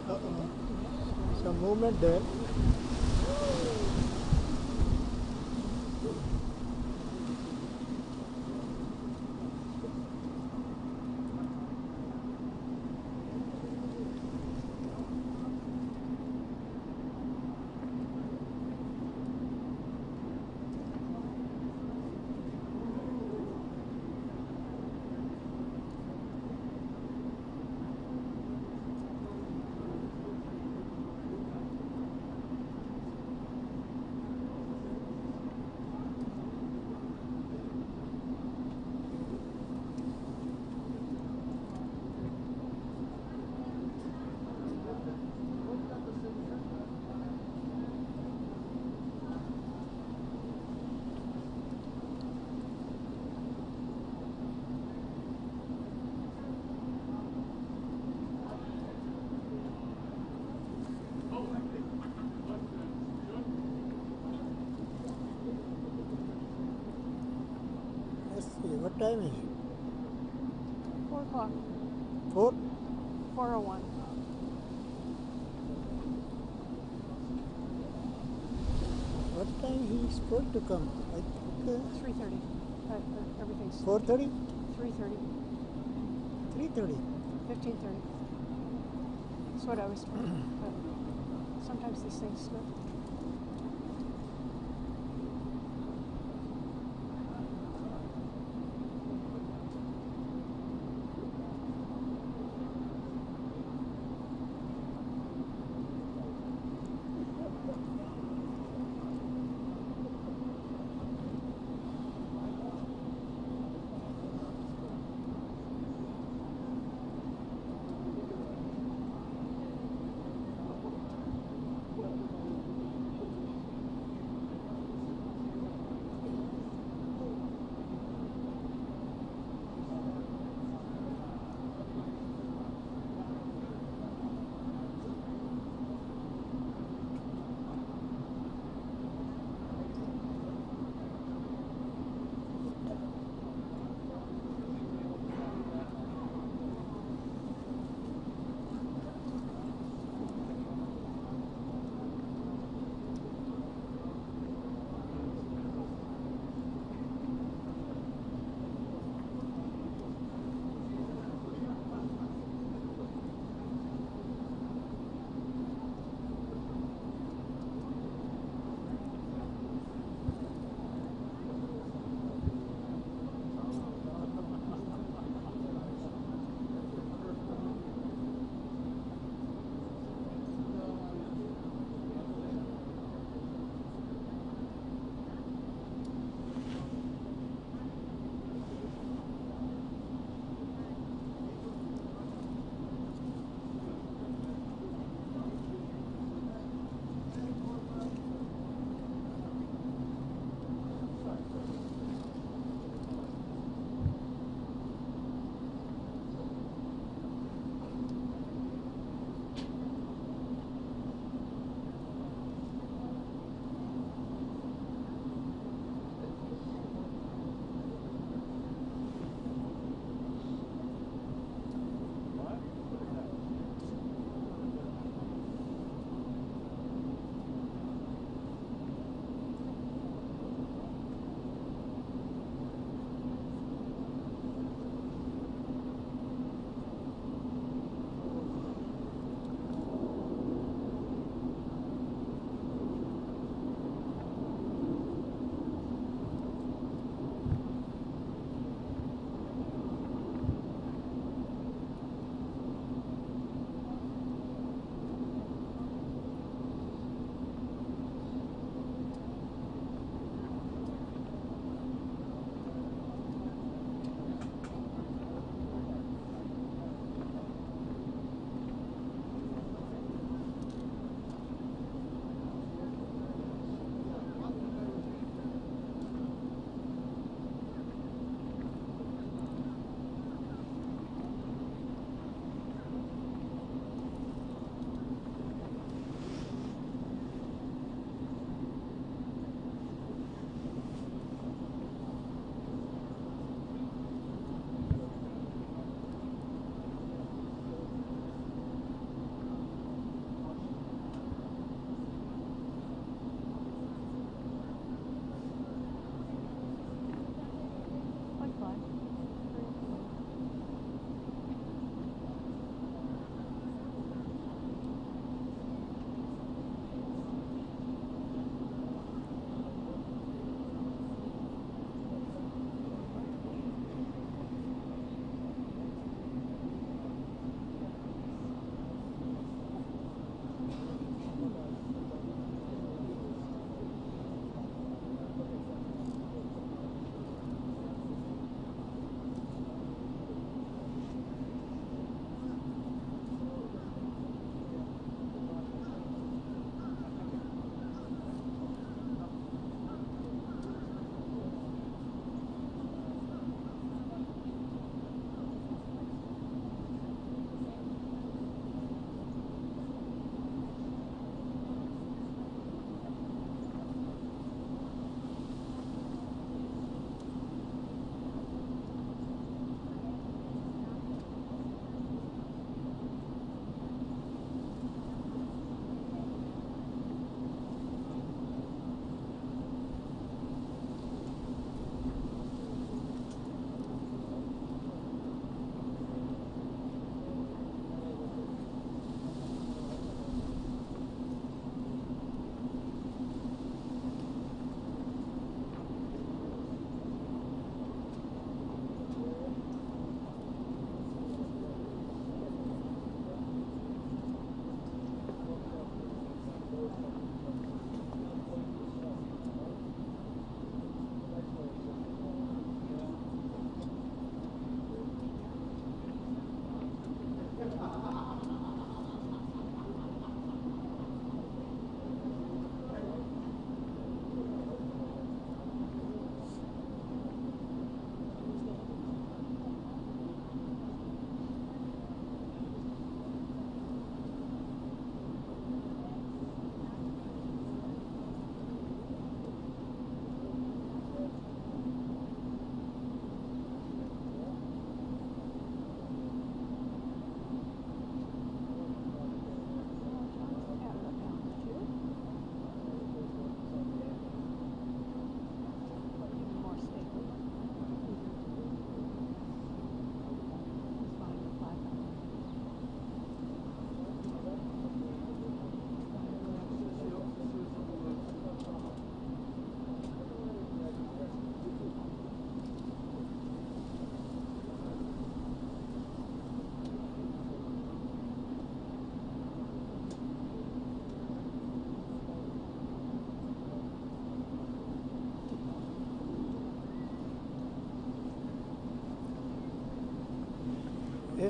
Some movement there. Let's see, what time is it? 4 o'clock. 4? 4:01. What time he is supposed to come? I think 3:30. Everything's 4:30? 3:30. 3:30. 15:30. That's what I was told. But sometimes these things slip.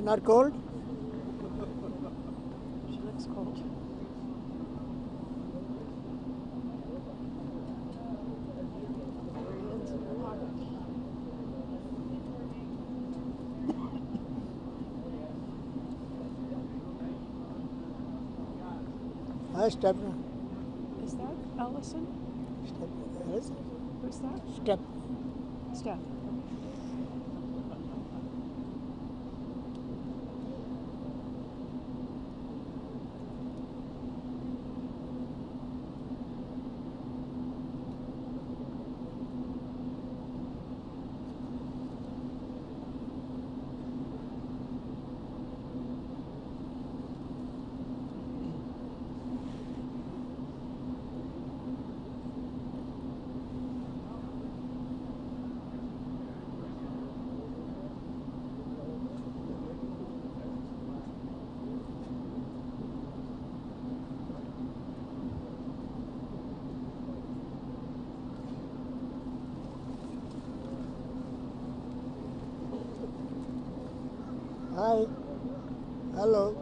Not cold? She looks cold. Hi, step. Is that Ellison? Step. Yes. Who's that? Step. Steph. Hi. Hello.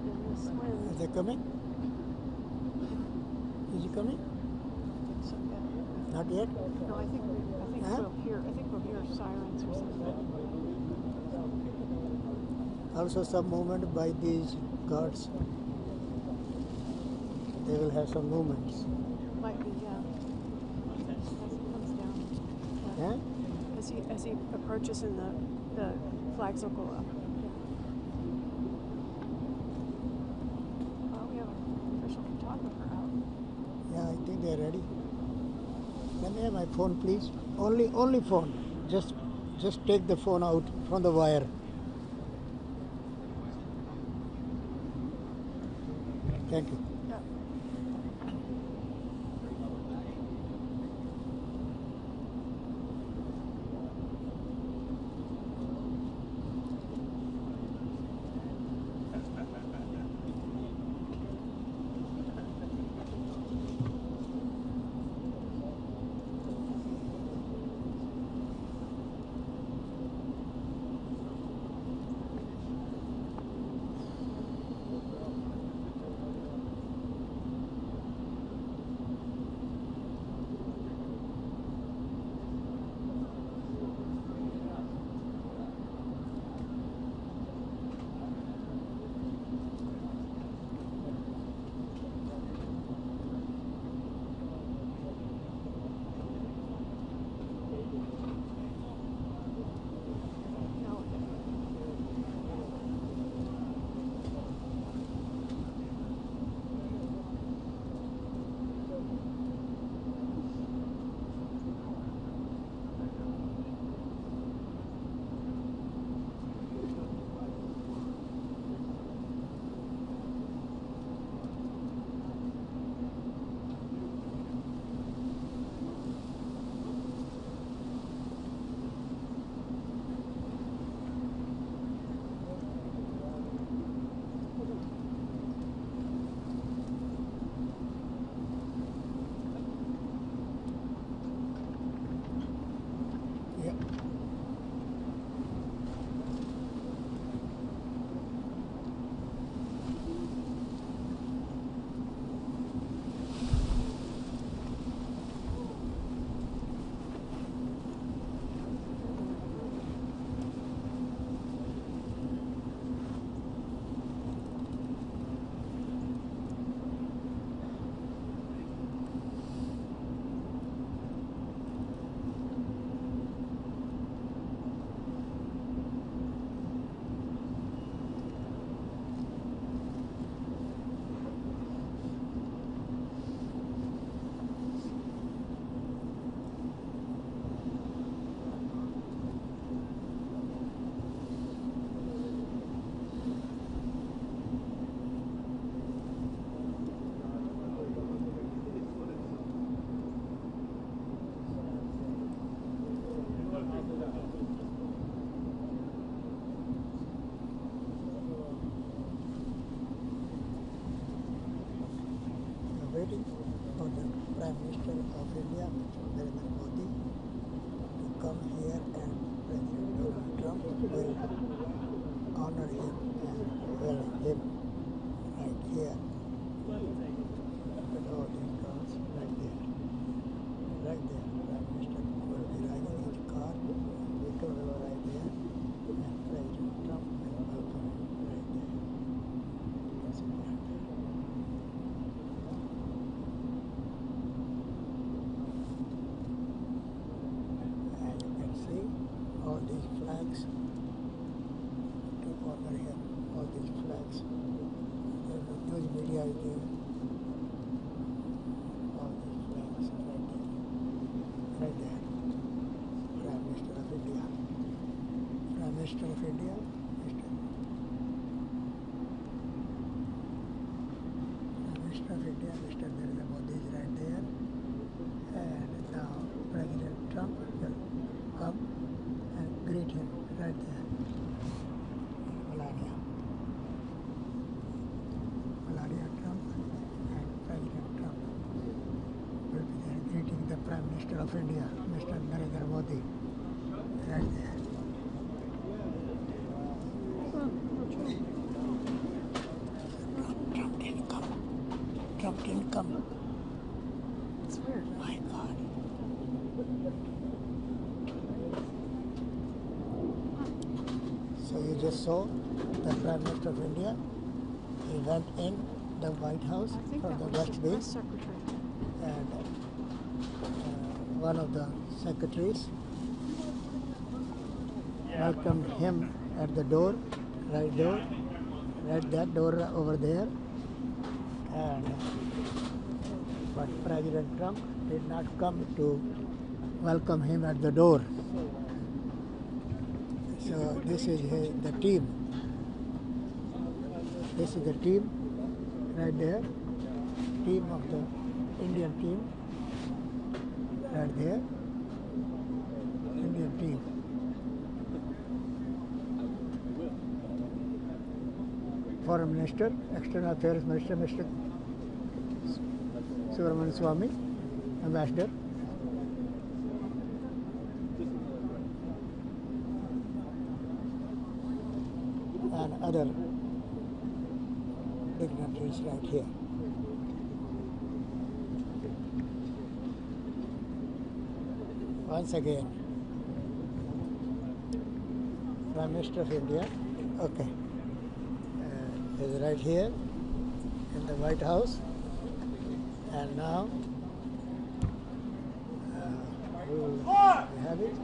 in this wind. Are they coming? Is he coming? So, yeah. Not yet? No, I think Huh? we'll hear sirens or something. Also some movement by these guards. They will have some movements. Might be, yeah. As he comes down. Yeah? As he approaches and the flags will go up. We have an official photographer out. Yeah, I think they are ready. Let me have my phone, please. Only phone. Just take the phone out from the wire. Thank you. Yeah. Yeah. Waiting for the Prime Minister of India, Narendra Modi, to come here, and President Donald Trump will honor him and welcome him right here. With all these cars right there. Right there. Prime Minister will be riding his car, vehicle will be right there, and President Trump will welcome him right there. That's it right there. And you can see all these flags to honor him, all these flags. There's a huge media is there. All these flags right there. Right there. Prime Minister of India. Prime Minister of India, Prime Minister of India, Mr. Narendra Modi is right there. And now President Trump will come and greet him right there. Melania. Melania Trump and President Trump will be there greeting the Prime Minister of India, Mr. Narendra Modi, right there. didn't come. It's weird. My God. So you just saw the Prime Minister of India. He went in the White House I think from that the was West the Wing, press secretary. and one of the secretaries welcomed him at the door, right that door over there. And but President Trump did not come to welcome him at the door. So this is the team. This is the team right there. Team of the Indian team right there. Indian team. Foreign Minister, External Affairs Minister, Mr. Subramanian Swamy, Ambassador. And other dignitaries right here. Once again, Prime Minister of India, okay, is right here in the White House, and now we will have it.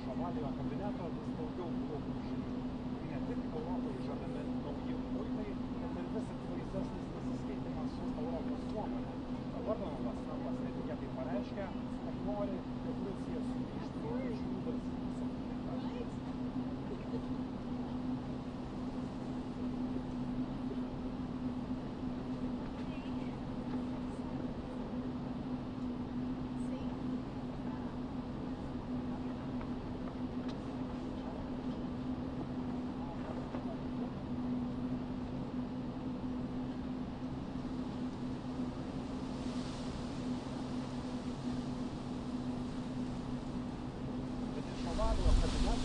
žavaliojo kabineto vis daugiau blogų žinių. Ne tik Europai žadami nauji muitai, bet ir vis akivaizdesnis pasiskaitimas su Europos nuomonė. Dabar Donaldas Trumpas netikėtai pareiškia, kad nori, jog Rusija sugrįžtų į trečiųjų valstybių septynetą.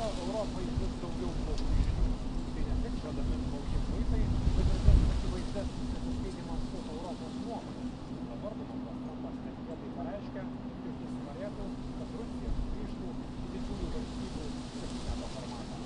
Europai vis daugiau blogų žinių. Tai ne tik žadami nauji muitai, bet ir vis akivaizdesnis pasiskaitimas su Europos nuomonė. Dabar Donaldas Trumpas netikėtai pareiškia, jog jis norėtų, kad Rusija sugrįžtų į didžiųjų valstybių septyneto formatą.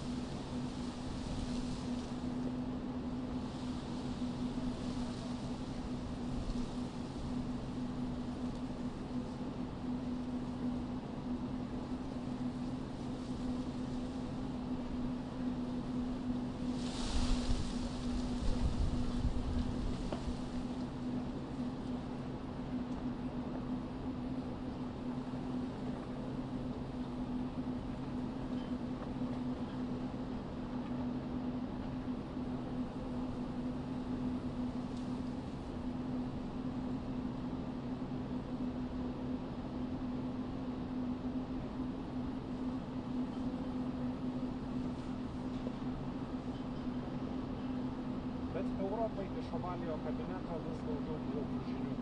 Bet Europai iš žavaliojo kabineto vis daugiau blogų žinių.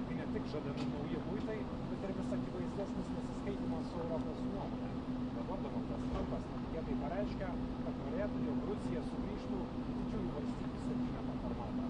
Tai ne tik žadami nauji muitai, bet ir vis akivaizdesnis pasiskaitimas su Europos nuomonė. Dabar Donaldas Trumpas netikėtai pareiškia, kad norėtų, jog Rusija sugrįžtų į didžiųjų valstybių septyneto formatą.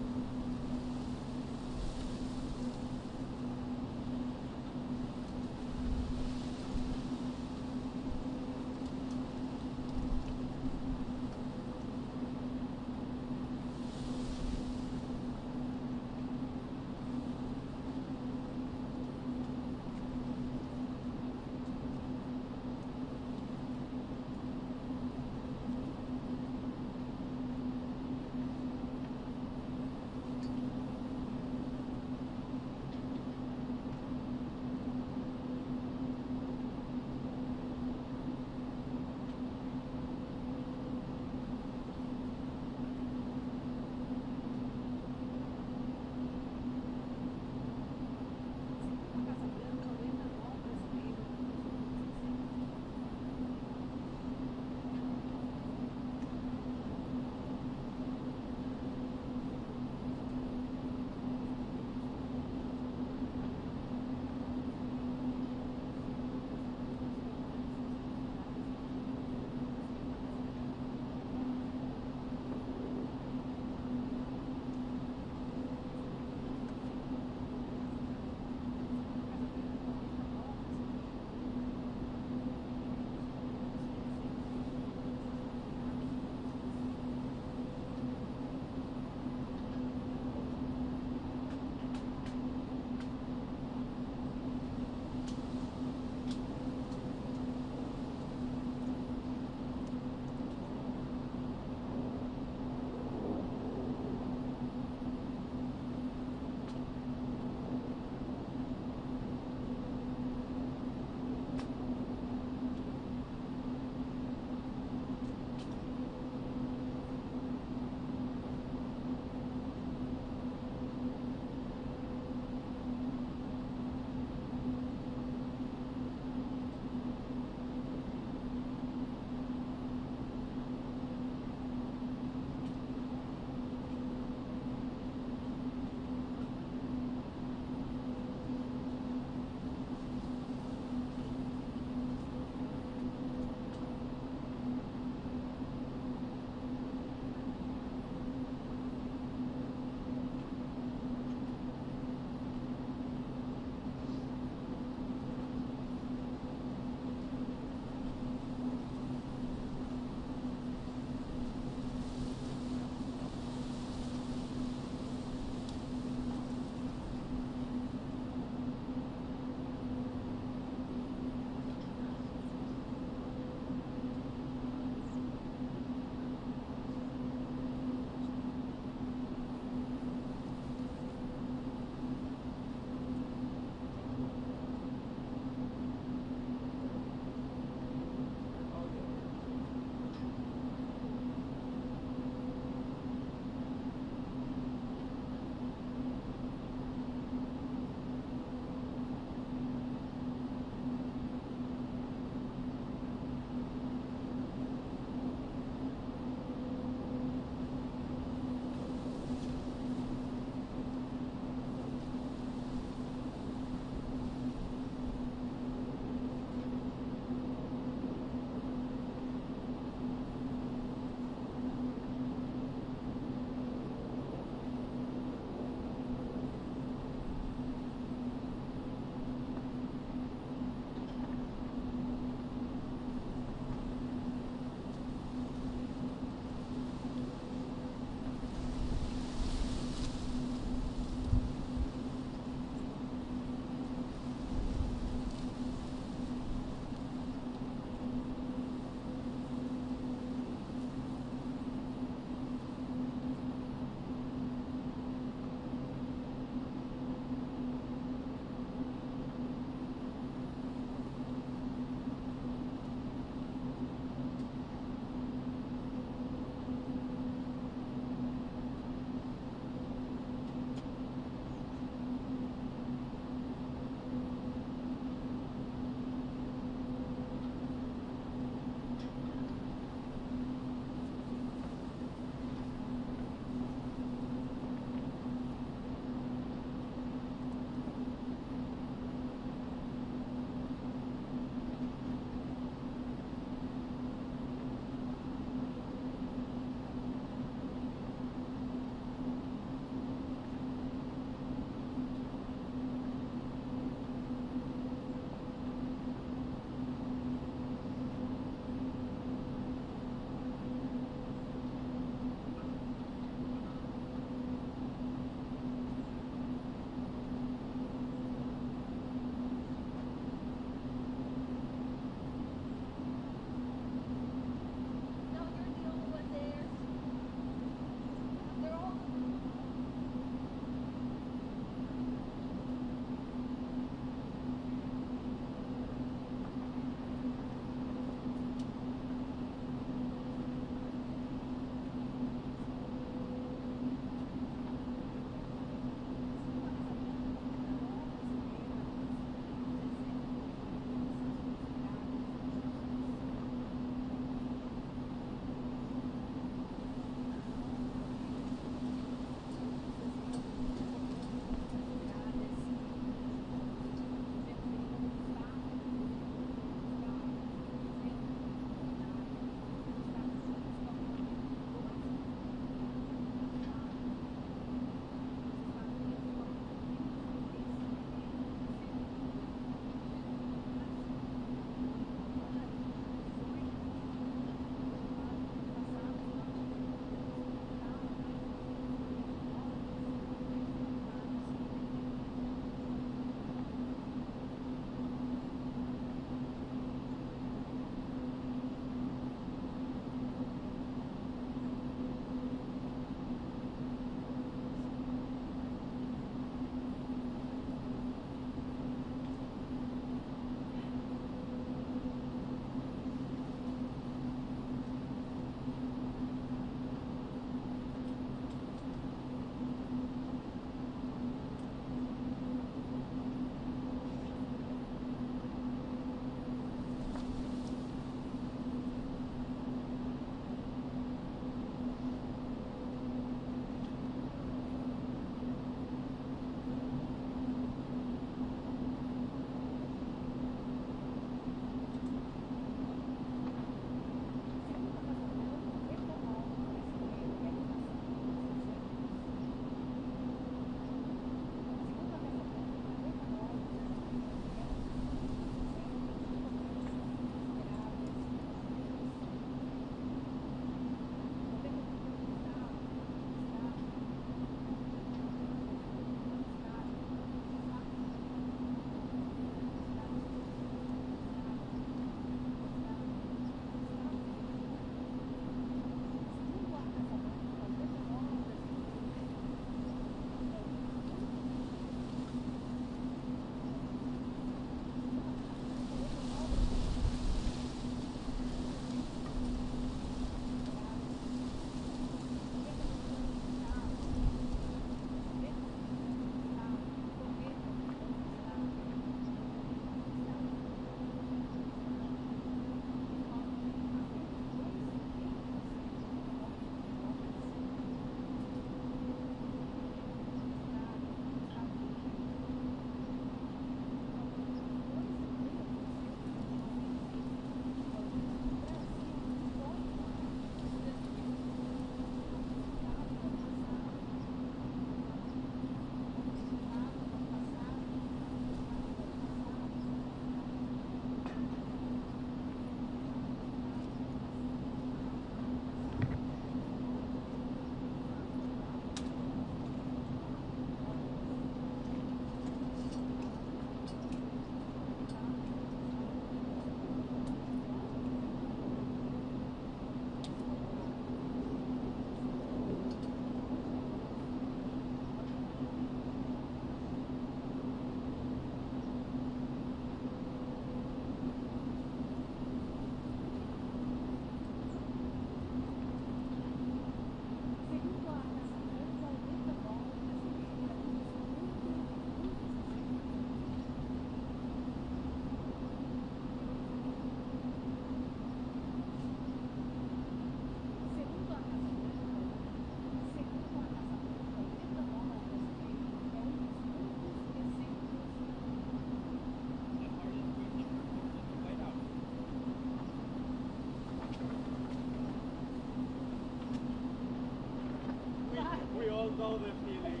know the feeling.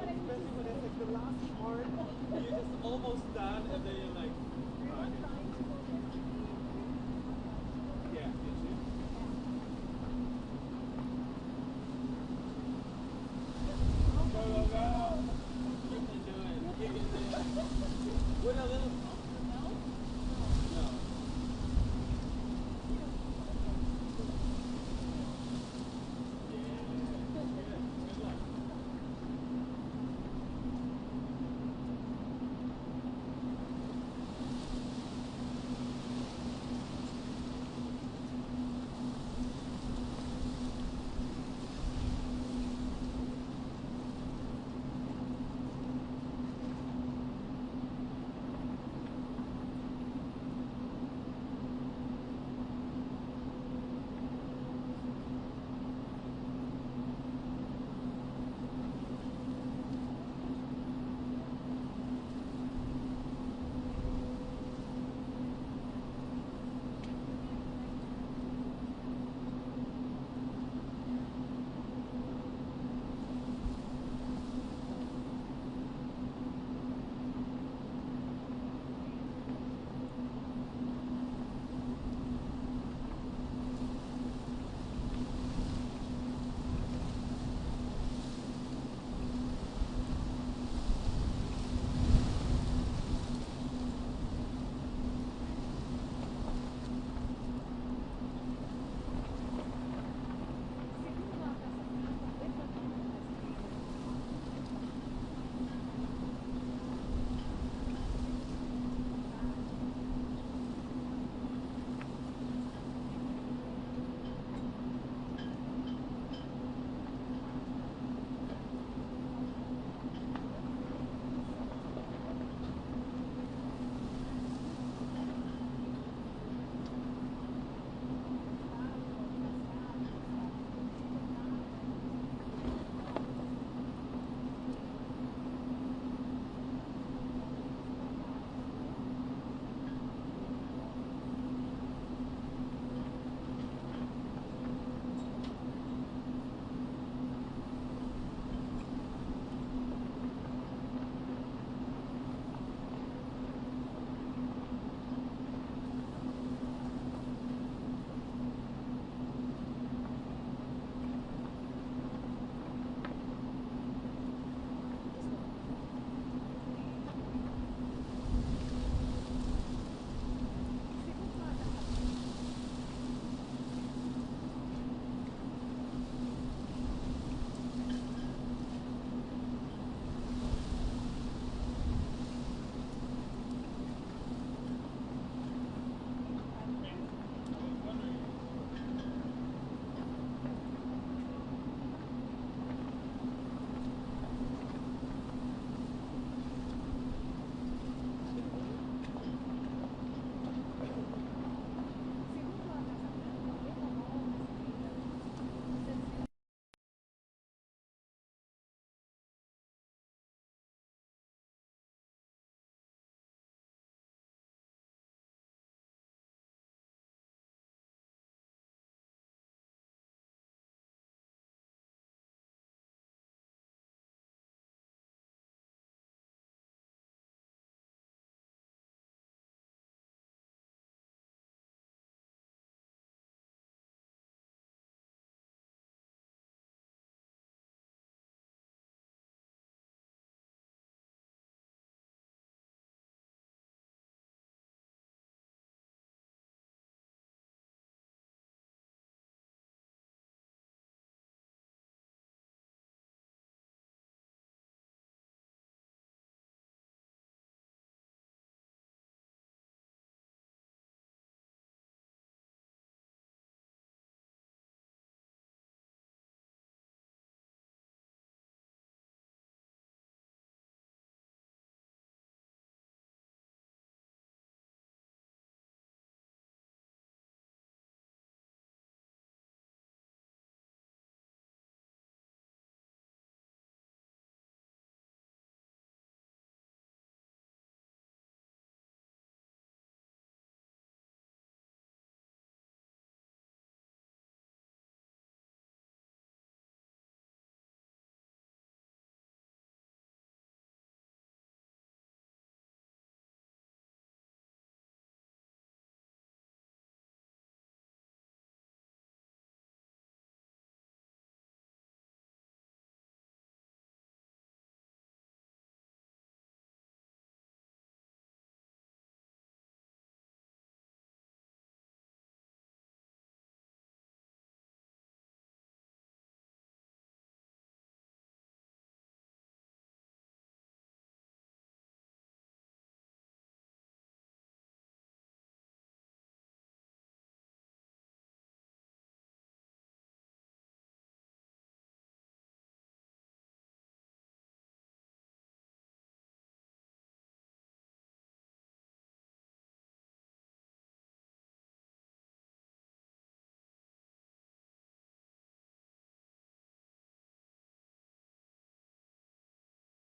Especially when it's like the last part, you're just almost done, and then you're like, yeah, you too. Go, go, go. You can do it. You can do it. With a little. No. Yeah. Good luck.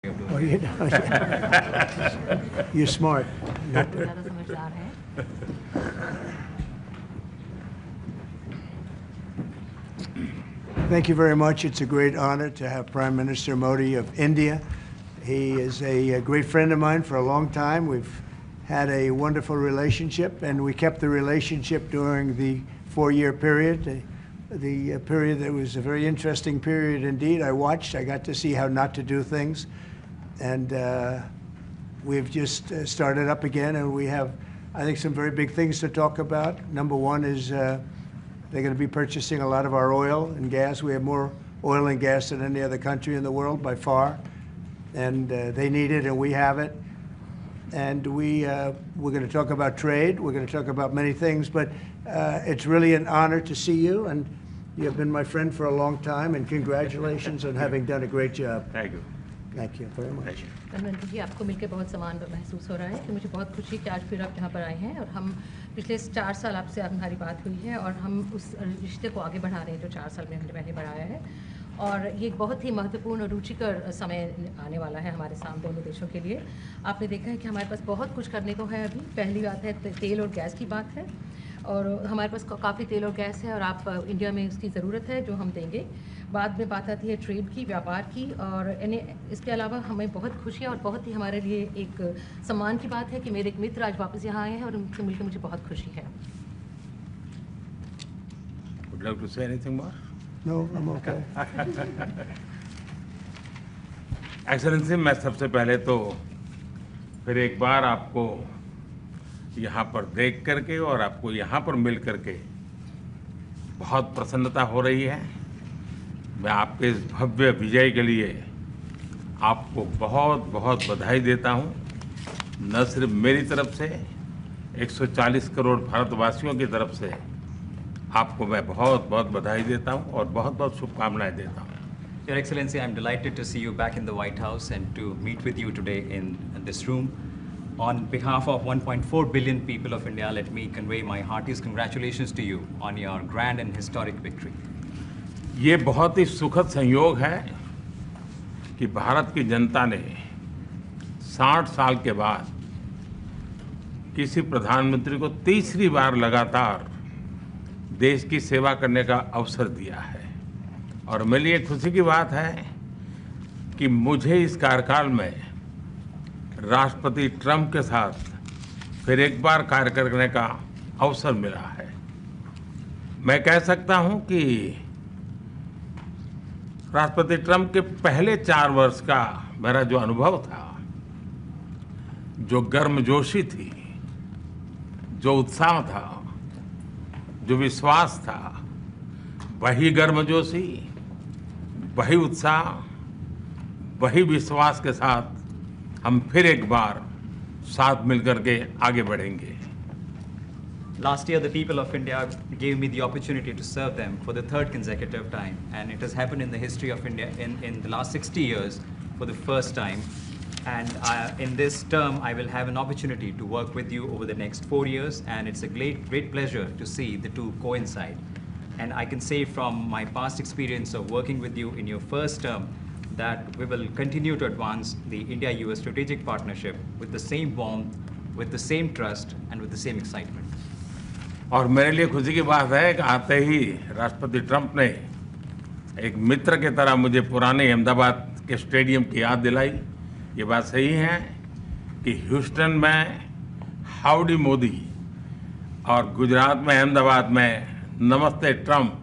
Oh, you know, you're smart. आप तो ज़्यादा समझदार हैं। Thank you very much. It's a great honor to have Prime Minister Modi of India. He is a great friend of mine for a long time. We've had a wonderful relationship, and we kept the relationship during the 4-year period. The period that was a very interesting period indeed. I watched. I got to see how not to do things, and we've just started up again, and we have, I think, some very big things to talk about. Number one is they're going to be purchasing a lot of our oil and gas. We have more oil and gas than any other country in the world by far, and they need it, and we have it. And we're going to talk about trade. We're going to talk about many things, but it's really an honor to see you, and you have been my friend for a long time, and congratulations on having done a great job. Thank you. Thank you very much. Narendra जी, आपको मिलकर बहुत समान महसूस हो रहा है कि मुझे बहुत खुशी कि आज फिर आप यहाँ पर आए हैं और हम पिछले 4 साल आपसे हमारी बात हुई है और हम उस रिश्ते को आगे बढ़ा रहे हैं जो 4 साल में हमने पहले बढ़ाया है। और ये बहुत ही महत्वपूर्ण और रुचिकर समय आने वाला है हमारे सामने दोनों देशों के लिए। आपने देखा है कि हमारे पास बहुत कुछ करने को है अभी। पहली बात है तेल और गैस की बात है, और हमारे पास काफ़ी तेल और गैस है और आप इंडिया में उसकी ज़रूरत है जो हम देंगे। बाद में बात आती है ट्रेड की, व्यापार की, और इसके अलावा हमें बहुत खुशी और बहुत ही हमारे लिए एक सम्मान की बात है कि मेरे एक मित्र आज वापस यहाँ आए हैं और उनसे मिलकर मुझे बहुत खुशी है। Would you like to say anything more? No, I'm okay. Excellency, मैं सबसे पहले तो फिर एक बार आपको यहाँ पर देख करके और आपको यहाँ पर मिल करके बहुत प्रसन्नता हो रही है। मैं आपके इस भव्य विजय के लिए आपको बहुत बहुत बधाई देता हूँ। न सिर्फ मेरी तरफ से, 140 करोड़ भारतवासियों की तरफ से आपको मैं बहुत बहुत बधाई देता हूँ और बहुत बहुत शुभकामनाएं देता हूँ। Your Excellency, I'm delighted to see you back in the White House and to meet with you today in this room. On behalf of 1.4 billion people of India, let me convey my heartiest congratulations to you on your grand and historic victory. ये बहुत ही सुखद संयोग है कि भारत की जनता ने 60 साल के बाद किसी प्रधानमंत्री को तीसरी बार लगातार देश की सेवा करने का अवसर दिया है। और मेरे लिए खुशी की बात है कि मुझे इस कार्यकाल में राष्ट्रपति ट्रंप के साथ फिर एक बार कार्य करने का अवसर मिला है। मैं कह सकता हूं कि राष्ट्रपति ट्रंप के पहले 4 वर्ष का मेरा जो अनुभव था, जो गर्मजोशी थी, जो उत्साह था, जो विश्वास था, वही गर्मजोशी, वही उत्साह, वही विश्वास के साथ हम फिर एक बार साथ मिलकर के आगे बढ़ेंगे। Last year, the people of India gave me the opportunity to serve them for the 3rd consecutive time, and it has happened in the history of India in the last 60 years for the first time. And in this term, I will have an opportunity to work with you over the next 4 years, and it's a great pleasure to see the two coincide. And I can say from my past experience of working with you in your first term that we will continue to advance the India-US strategic partnership with the same warmth, with the same trust, and with the same excitement. और मेरे लिए खुशी की बात है कि आते ही राष्ट्रपति ट्रंप ने एक मित्र की तरह मुझे पुराने अहमदाबाद के स्टेडियम की याद दिलाई। ये बात सही है कि ह्यूस्टन में हाउडी मोदी और गुजरात में अहमदाबाद में नमस्ते ट्रंप,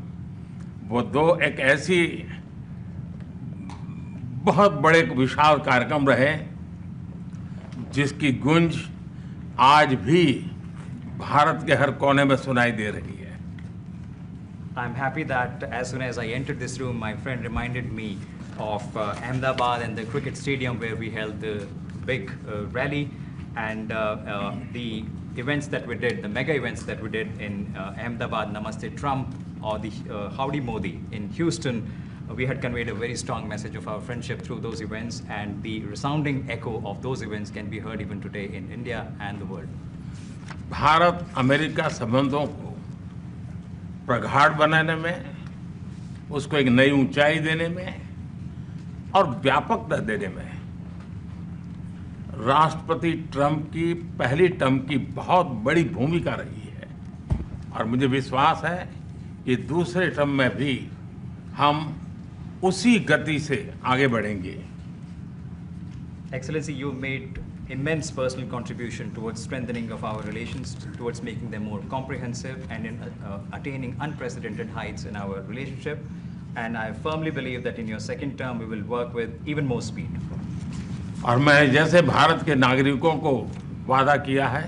वो दो एक ऐसी बहुत बड़े विशाल कार्यक्रम रहे जिसकी गूंज आज भी भारत के हर कोने में सुनाई दे रही है। I'm happy that as soon as I entered this room, my friend reminded me of Ahmedabad and the cricket stadium where we held the big rally, and the events that we did, the mega events that we did in Ahmedabad, Namaste Trump, or the Howdy Modi in Houston. We had conveyed a very strong message of our friendship through those events, and the resounding echo of those events can be heard even today in India and the world. Bharat America संबंधों को प्रगाढ़ बनाने में, उसको एक नई ऊंचाई देने में और व्यापकता देने में राष्ट्रपति ट्रंप की पहली टर्म की बहुत बड़ी भूमिका रही है और मुझे विश्वास है कि दूसरे टर्म में भी हम उसी गति से आगे बढ़ेंगे। Excellency, you made immense personal contribution towards strengthening of our relations, towards making them more comprehensive and in attaining unprecedented heights in our relationship. And I firmly believe that in your second term, we will work with even more speed. और मैं जैसे भारत के नागरिकों को वादा किया है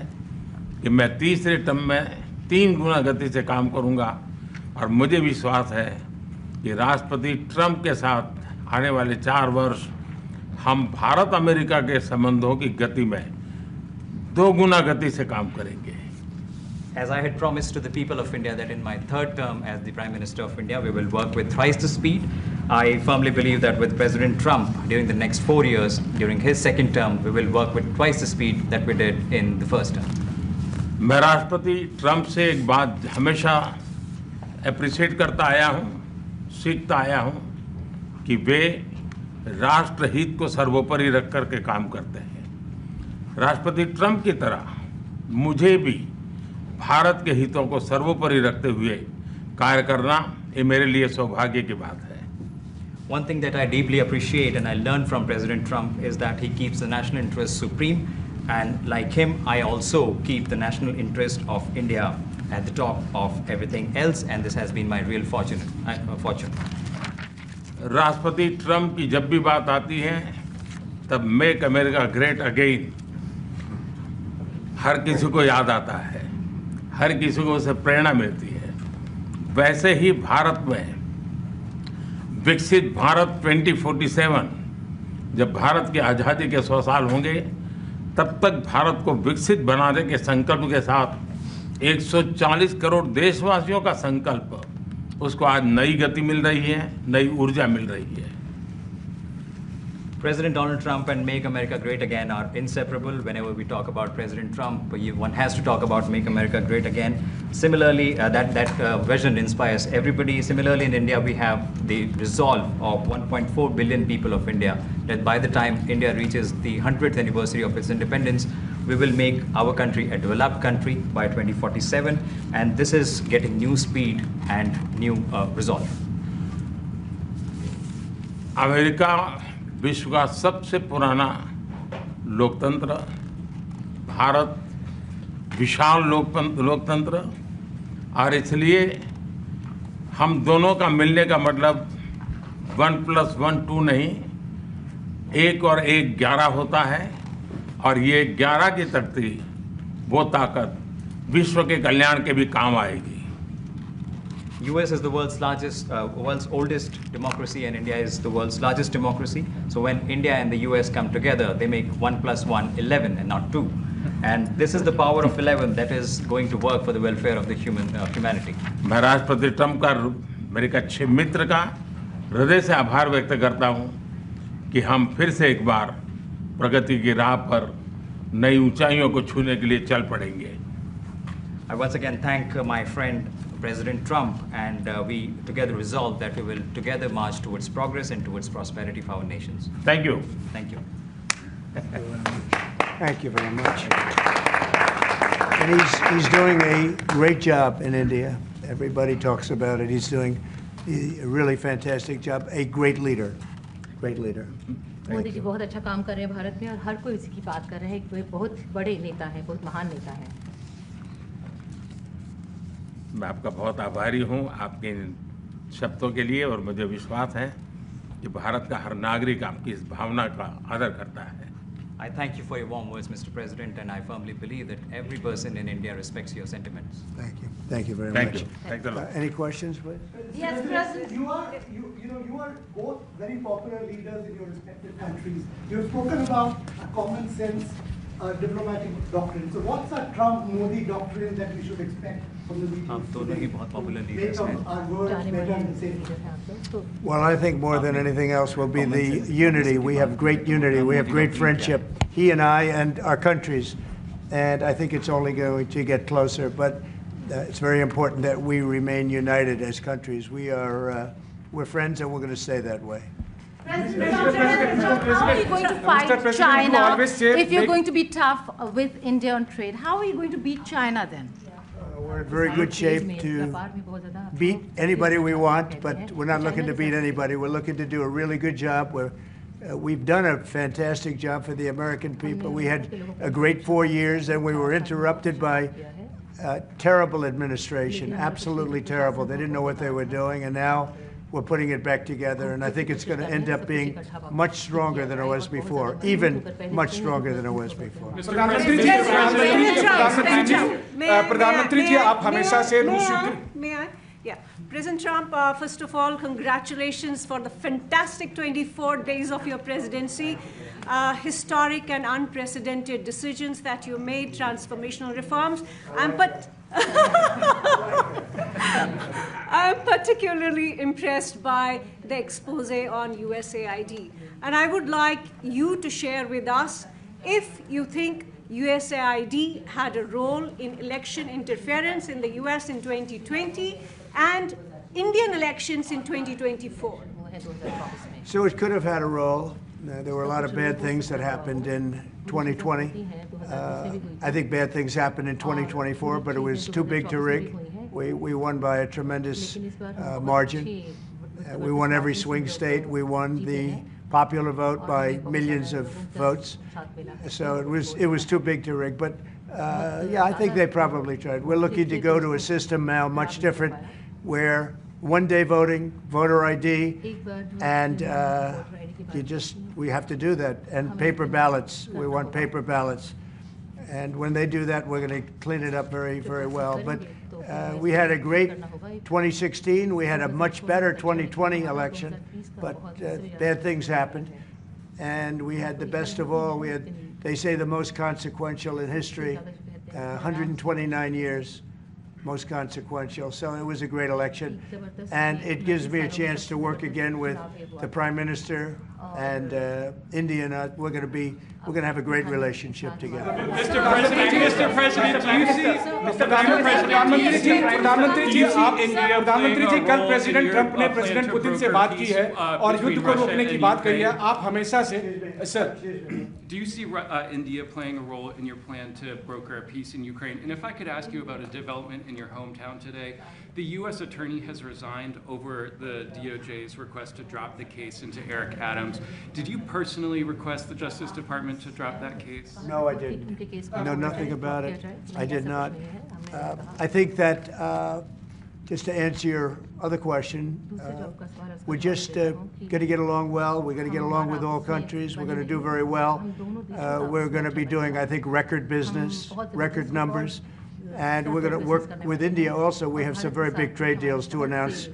कि मैं तीसरे टर्म में 3 गुना गति से काम करूंगा और मुझे विश्वास है कि राष्ट्रपति ट्रंप के साथ आने वाले 4 वर्ष हम भारत अमेरिका के संबंधों की गति में 2 गुना गति से काम करेंगे। As I had promised to the people of India that in my third term as the Prime Minister of India, we will work with thrice the speed. I firmly believe that with President Trump, during the next 4 years, during his second term, we will work with twice the speed that we did in the first term. मैं राष्ट्रपति Trump से एक बात हमेशा appreciate करता आया हूँ, सीखता आया हूँ कि वे राष्ट्रहित को सर्वोपरि रख कर के काम करते हैं। राष्ट्रपति ट्रंप की तरह मुझे भी भारत के हितों को सर्वोपरि रखते हुए कार्य करना ये मेरे लिए सौभाग्य की बात है। One thing that I deeply appreciate and I learned from President Trump is that he keeps the national interest supreme, and like him, I also keep the national interest of India at the top of everything else, and this has been my real fortune. राष्ट्रपति Trump की जब भी बात आती है तब make America great again हर किसी को याद आता है, हर किसी को उससे प्रेरणा मिलती है। वैसे ही भारत में विकसित भारत 2047 जब भारत की आज़ादी के 100 साल होंगे तब तक भारत को विकसित बनाने के संकल्प के साथ 140 करोड़ देशवासियों का संकल्प, उसको आज नई गति मिल रही है, नई ऊर्जा मिल रही है। President Donald Trump and Make America Great Again are inseparable. Whenever we talk about President Trump, one has to talk about Make America Great Again. Similarly, that vision inspires everybody. Similarly, in India, we have the resolve of 1.4 billion people of India that by the time India reaches the 100th anniversary of its independence, we will make our country a developed country by 2047. And this is getting new speed and new resolve. America विश्व का सबसे पुराना लोकतंत्र, भारत विशाल लोकतंत्र, और इसलिए हम दोनों का मिलने का मतलब 1+1 2 नहीं, 1 और 1 11 होता है, और ये 11 की तख्ती वो ताकत विश्व के कल्याण के भी काम आएगी। US is the world's oldest democracy, and India is the world's largest democracy. So when India and the US come together, they make 1+1 11 and not 2. And this is the power of 11 that is going to work for the welfare of the humanity. मैं राष्ट्रपति Trump का, मेरे एक अच्छे मित्र का हृदय से आभार व्यक्त करता हूँ कि हम फिर से एक बार प्रगति की राह पर नई ऊंचाइयों को छूने के लिए चल पड़ेंगे। I once again thank my friend President Trump, and we together resolve that we will together march towards progress and towards prosperity for our nations. Thank you. Thank you. Thank you very much. And he's doing a great job in India. Everybody talks about it. He's doing a really fantastic job. A great leader. Great leader. Modi ji बहुत अच्छा काम कर रहे हैं भारत में, और हर कोई इसी की बात कर रहे हैं कि वे बहुत बड़े नेता हैं, बहुत महान नेता हैं। मैं आपका बहुत आभारी हूँ आपके इन शब्दों के लिए, और मुझे विश्वास है कि भारत का हर नागरिक आपकी इस भावना का आदर करता है। I thank you for your warm words, Mr. President, and I firmly believe that every person in India respects your sentiments. Thank you. Thank you very Thank much. you. Thanks a lot. Any questions, please? Yes, President. You are both very popular leaders in your respective countries. You've spoken about a common sense diplomatic doctrine. So what's a Trump-Modi doctrine that we should expect from the meetings? आप दोनों ही बहुत popular leaders Make हैं। our words better and safer. Well, I think more than anything else will be the unity. We have great unity. We have great friendship, he and I and our countries. And I think it's only going to get closer. But it's very important that we remain united as countries. We're friends, and we're going to stay that way. How are you going to fight China if you're going to be tough with India on trade? How are you going to beat China then? We're in very good shape to beat anybody we want, but we're not looking to beat anybody. We're looking to do a really good job. We've done a fantastic job for the American people. We had a great 4 years, and we were interrupted by terrible administration, absolutely terrible. They didn't know what they were doing, and now we're putting it back together, and I think it's going to end up being much stronger than it was before, even much stronger than it was before. प्रधानमंत्री जी आप हमेशा से रूस May I? Yeah. President Trump, first of all, congratulations for the fantastic 24 days of your presidency. Historic and unprecedented decisions that you made, transformational reforms. I'm particularly impressed by the expose on USAID. And I would like you to share with us if you think USAID had a role in election interference in the US in 2020 and Indian elections in 2024. So it could have had a role. There were a lot of bad things that happened in 2020. I think bad things happened in 2024, but it was too big to rig. We won by a tremendous margin. We won every swing state. We won the popular vote by millions of votes. So it was too big to rig. But yeah, I think they probably tried. We're looking to go to a system now much different, where one-day voting, voter ID, and we have to do that. And paper ballots. We want paper ballots. And when they do that, we're going to clean it up very, very well. But we had a great 2016. We had a much better 2020 election, but bad things happened. And we had the best of all. We had, they say, the most consequential in history, 129 years, most consequential. So it was a great election. And it gives me a chance to work again with the Prime Minister and India. And we're going to have a great relationship together. Mr. President, do you see प्रधानमंत्री जी प्रधानमंत्री जी कल president Trump ने president Putin से बात की है और युद्ध को रोकने की बात कही है आप हमेशा से sir Do you see India playing a role in your plan to broker a peace in Ukraine? And if I could ask you about a development in your hometown today, the U.S. attorney has resigned over the DOJ's request to drop the case into Eric Adams. Did you personally request the Justice Department to drop that case? No, I didn't. I know nothing about it. I did not. I think that, just to answer your other question, we're just going to get along well. We're going to get along with all countries. We're going to do very well. We're going to be doing, I think, record business, record numbers. And we're going to work with India also. We have some very big trade deals to announce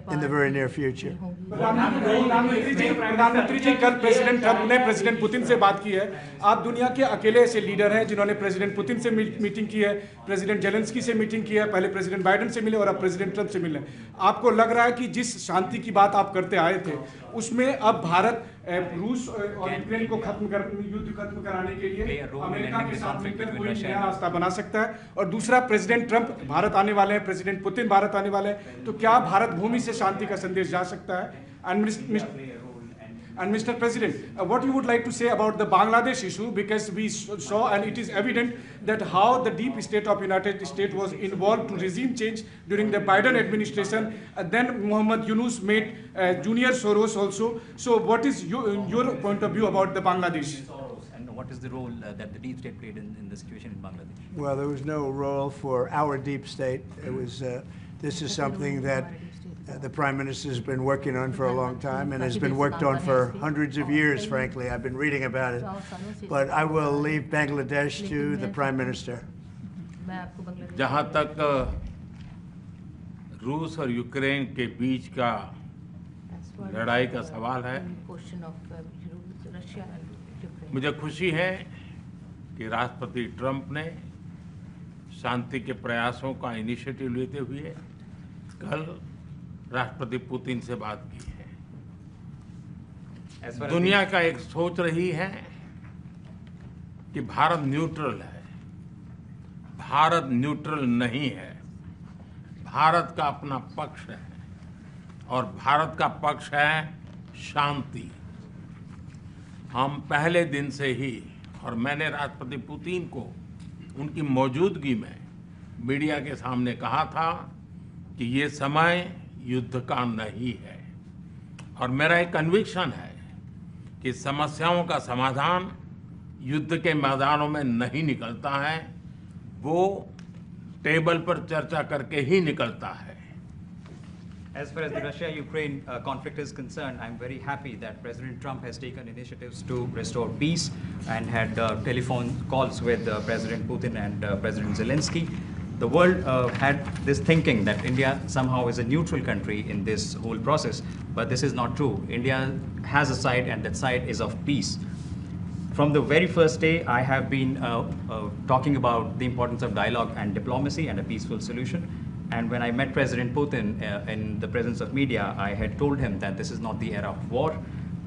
in the very near future. प्रधानमंत्री जी कल president Trump ने president Putin से बात की है आप दुनिया के अकेले ऐसे लीडर हैं जिन्होंने प्रेसिडेंट पुतिन से मीटिंग की है प्रेसिडेंट जेलेंस्की से मीटिंग की है पहले प्रेसिडेंट बाइडेन से मिले और अब प्रेसिडेंट ट्रंप से मिले आपको लग रहा है कि जिस शांति की बात आप करते आए थे उसमें अब भारत रूस और यूक्रेन को युद्ध खत्म कराने के लिए अमेरिका के साथ मिलकर कोई नया रास्ता बना सकता है और दूसरा प्रेसिडेंट ट्रंप भारत आने वाले हैं प्रेसिडेंट पुतिन भारत आने वाले हैं तो क्या भारत भूमि से शांति का संदेश जा सकता है And Mr. President, what you would like to say about the Bangladesh issue, because we saw and it is evident that how the deep state of United States was involved to regime change during the Biden administration. Then Muhammad Yunus made Junior Soros also. So what is your point of view about the Bangladesh? And what is the role that the deep state played in the situation in Bangladesh? Well, there was no role for our deep state. It was, this is something that the Prime Minister has been working on for a long time and has been worked on for hundreds of years, frankly. I've been reading about it. But I will leave Bangladesh to the Prime Minister. जहाँ तक रूस और Ukraine के बीच का लड़ाई का सवाल है मुझे खुशी है कि राष्ट्रपति ट्रंप ने शांति के प्रयासों का इनिशिएटिव लेते हुए कल राष्ट्रपति पुतिन से बात की है दुनिया का एक सोच रही है कि भारत न्यूट्रल है भारत न्यूट्रल नहीं है भारत का अपना पक्ष है और भारत का पक्ष है शांति हम पहले दिन से ही, और मैंने राष्ट्रपति पुतिन को उनकी मौजूदगी में मीडिया के सामने कहा था कि ये समय युद्ध का नहीं है, और मेरा एक कन्विक्शन है कि समस्याओं का समाधान युद्ध के मैदानों में नहीं निकलता है, वो टेबल पर चर्चा करके ही निकलता है। As far as the Russia-Ukraine conflict is concerned, I'm very happy that President Trump has taken initiatives to restore peace and had telephone calls with President Putin and President Zelensky. The world had this thinking that India somehow is a neutral country in this whole process, but this is not true. India has a side, and that side is of peace. From the very first day, I have been talking about the importance of dialogue and diplomacy and a peaceful solution. And when I met President Putin in the presence of media, I had told him that this is not the era of war,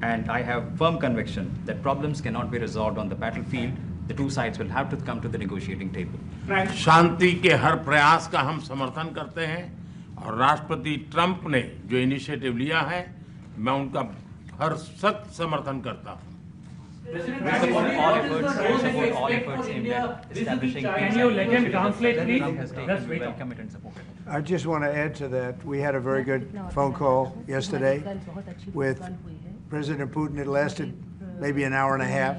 and I have firm conviction that problems cannot be resolved on the battlefield. The two sides will have to come to the negotiating table. शांति के हर प्रयास का हम समर्थन करते हैं, और राष्ट्रपति Trump ने जो इनिशिएटिव लिया है, मैं उनका हर सख्त समर्थन करता हूं। We support all efforts aimed at establishing peace. Can you let him translate, please? Trump has taken, we welcome it and support it. I just want to add to that. We had a very good phone call yesterday with President Putin. It lasted maybe an hour and a half.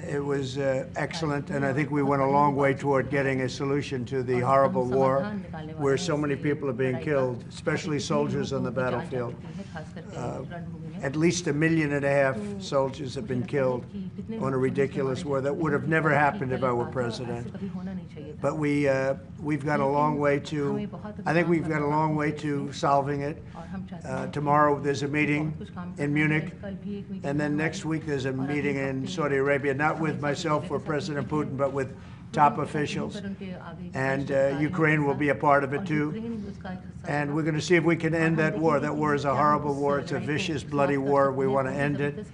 It was excellent, and I think we went a long way toward getting a solution to the horrible war where so many people are being killed, especially soldiers on the battlefield. At least 1.5 million soldiers have been killed on a ridiculous war that would have never happened if I were president. But we've got a long way to, I think we've got a long way to solving it. Tomorrow there's a meeting in Munich, and then next week there's a meeting in Saudi Arabia, not with myself or President Putin, but with top officials, and Ukraine will be a part of it too. And we're going to see if we can end that war. That war is a horrible war. It's a vicious, bloody war. We want to end it.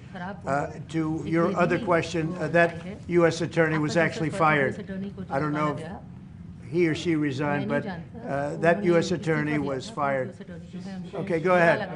To your other question, that U.S. attorney was actually fired. I don't know if he or she resigned, but that U.S. attorney was fired. Okay, go ahead.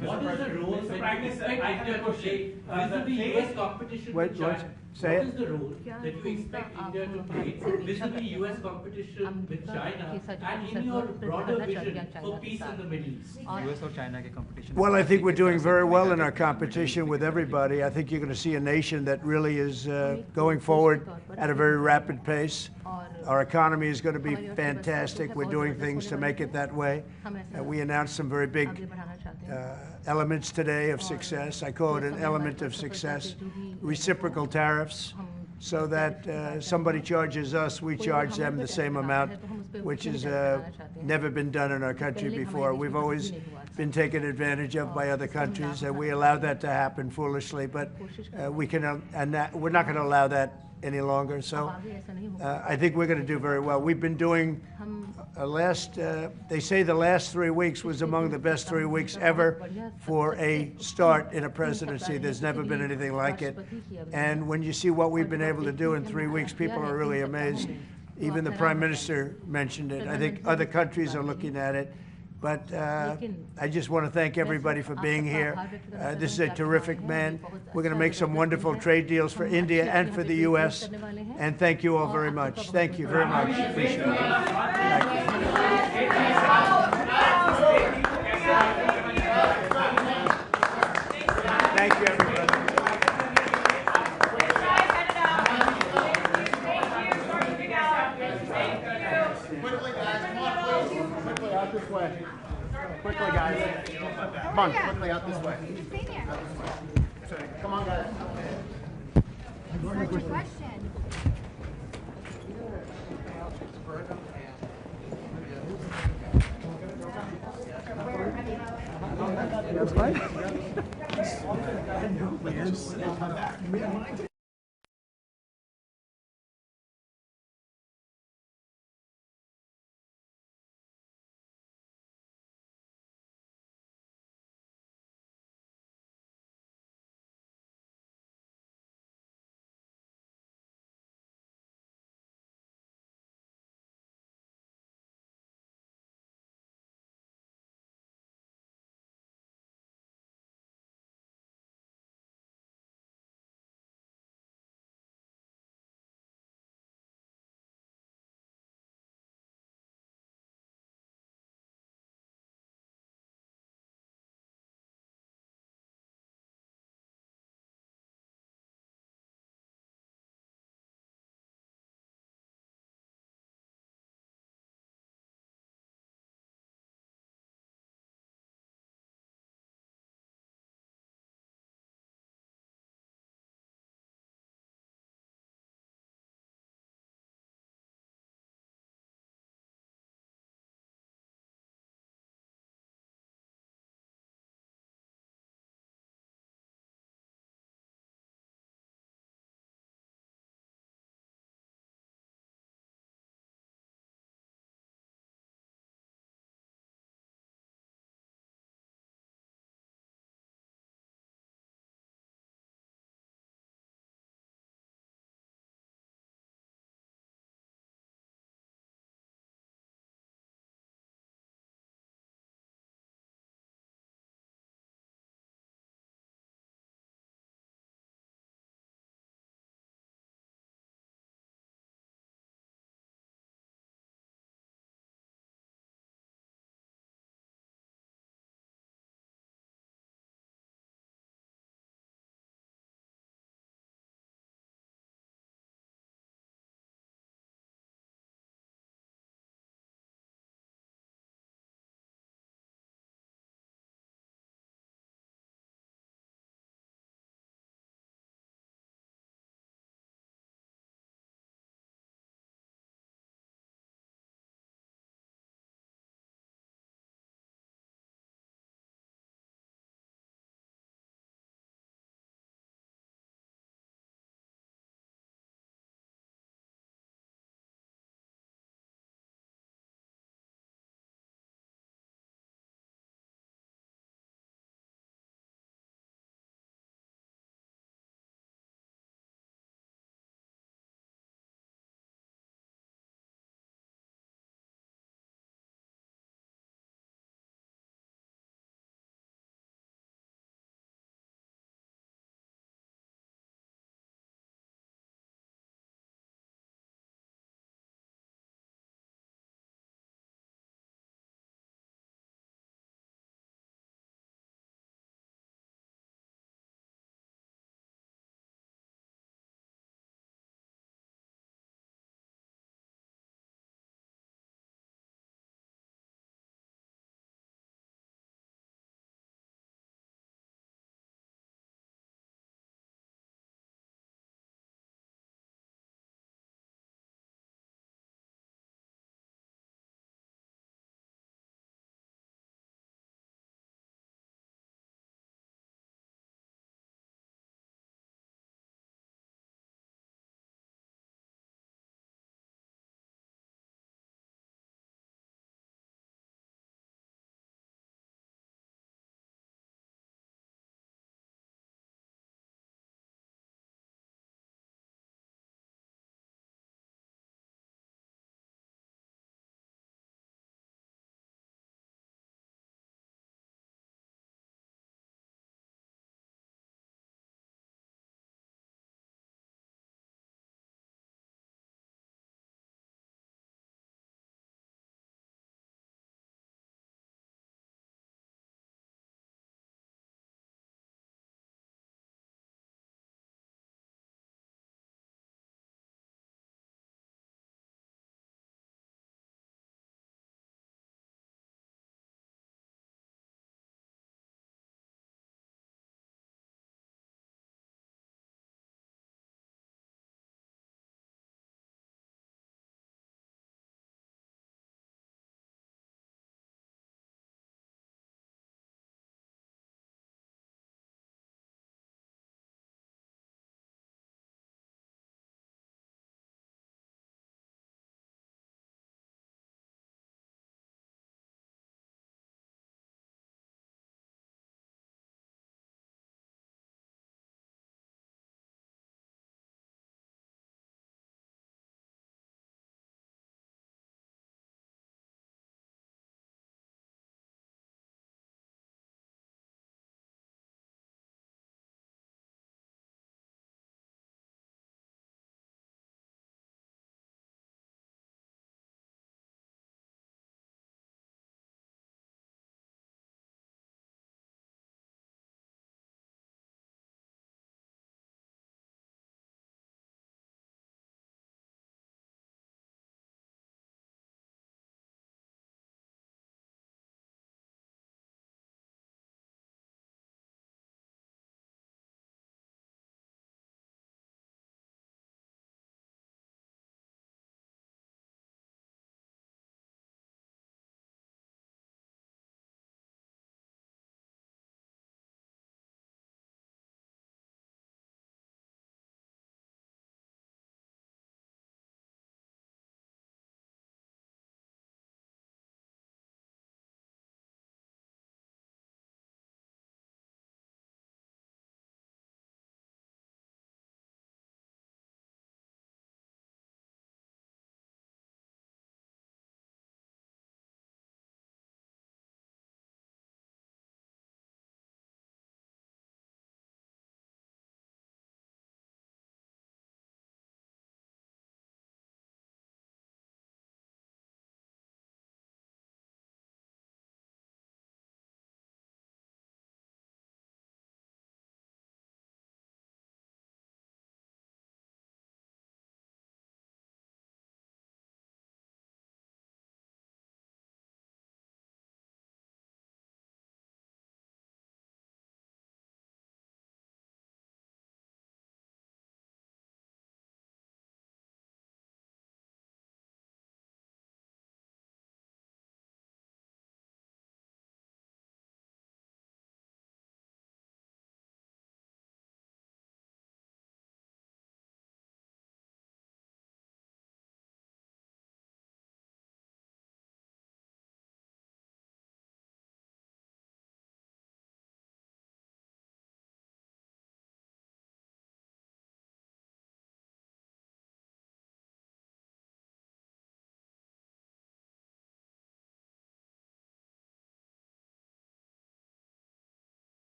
What is the role, Prime Minister, I have a question. Vis-a-vis US competition with China, Say what it. is the role that you expect India to play vis-a-vis US competition with China and in your broader vision for peace in the Middle East? US or China ke competition? Well, I think we're doing very well in our competition with everybody. I think you're going to see a nation that really is going forward at a very rapid pace. Our economy is going to be fantastic. We're doing things to make it that way. We announced some very big elements today of success. I call it an element of success. Reciprocal tariffs, so that somebody charges us, we charge them the same amount, which has never been done in our country before. We've always been taken advantage of by other countries, and we allowed that to happen foolishly, but we're not going to allow that any longer. So I think we're going to do very well. We've been doing they say the last 3 weeks was among the best 3 weeks ever for a start in a presidency. There's never been anything like it. And when you see what we've been able to do in 3 weeks, people are really amazed. Even the Prime Minister mentioned it. I think other countries are looking at it. But I just want to thank everybody for being here. This is a terrific man. We're going to make some wonderful trade deals for India and for the U.S. And thank you all very much. Thank you very much. Appreciate it. Thank you. Thank you, everybody. This way. Quickly, guys. Come on, quickly out this way. Come on, guys. Such a question. That's fine.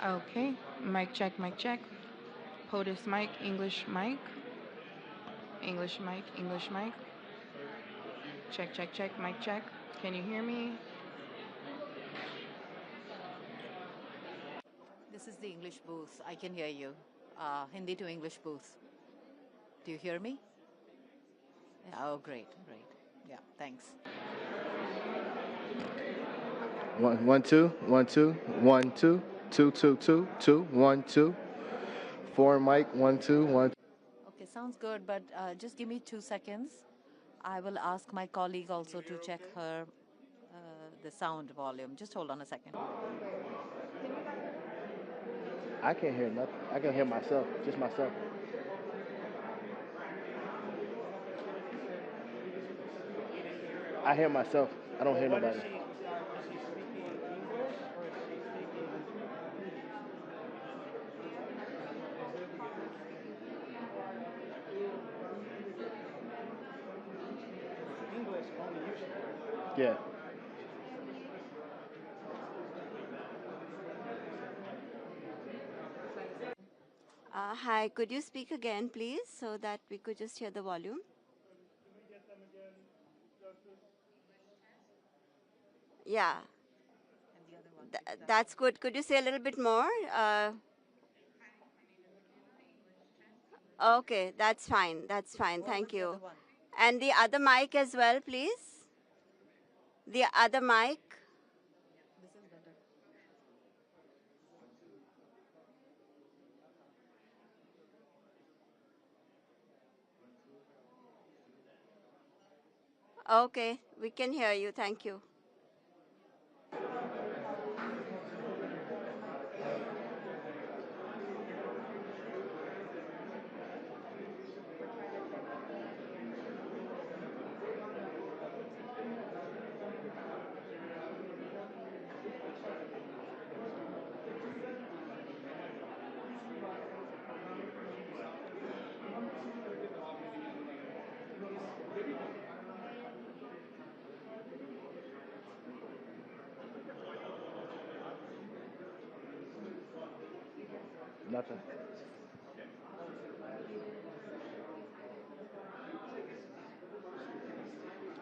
Okay, mic check, mic check. POTUS mic, English mic. English mic, English mic. Check, check, check, mic check. Can you hear me? This is the English booth. I can hear you. Hindi to English booth. Do you hear me? Yeah, oh, great, great. Yeah, thanks. 1 1 2 1 2 1 2 2 2 2 2 1 2 4 mic 1 2 1. Okay, sounds good, but just give me 2 seconds. I will ask my colleague also to check her the sound volume. Just hold on a second. I can't hear nothing. I can hear myself, just myself. I hear myself. I don't hear nobody. English only usually. Yeah. Hi, could you speak again, please, so that we could just hear the volume? Yeah. That's good. Could you say a little bit more? Okay, that's fine. That's fine. Thank you. And the other mic as well, please. The other mic. Okay, we can hear you. Thank you. Nothing.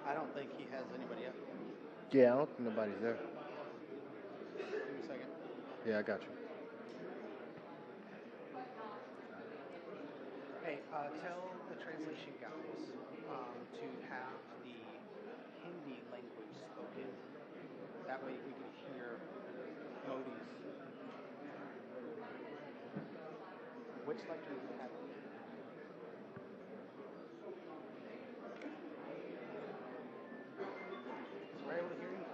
I don't think he has anybody up. Yeah, I don't think nobody's there. Give me a second. Yeah, I got you. Hey, tell the translation guys to have the Hindi language spoken. That way we can hear Modi's. Which lecture do you have? So we're able to hear you.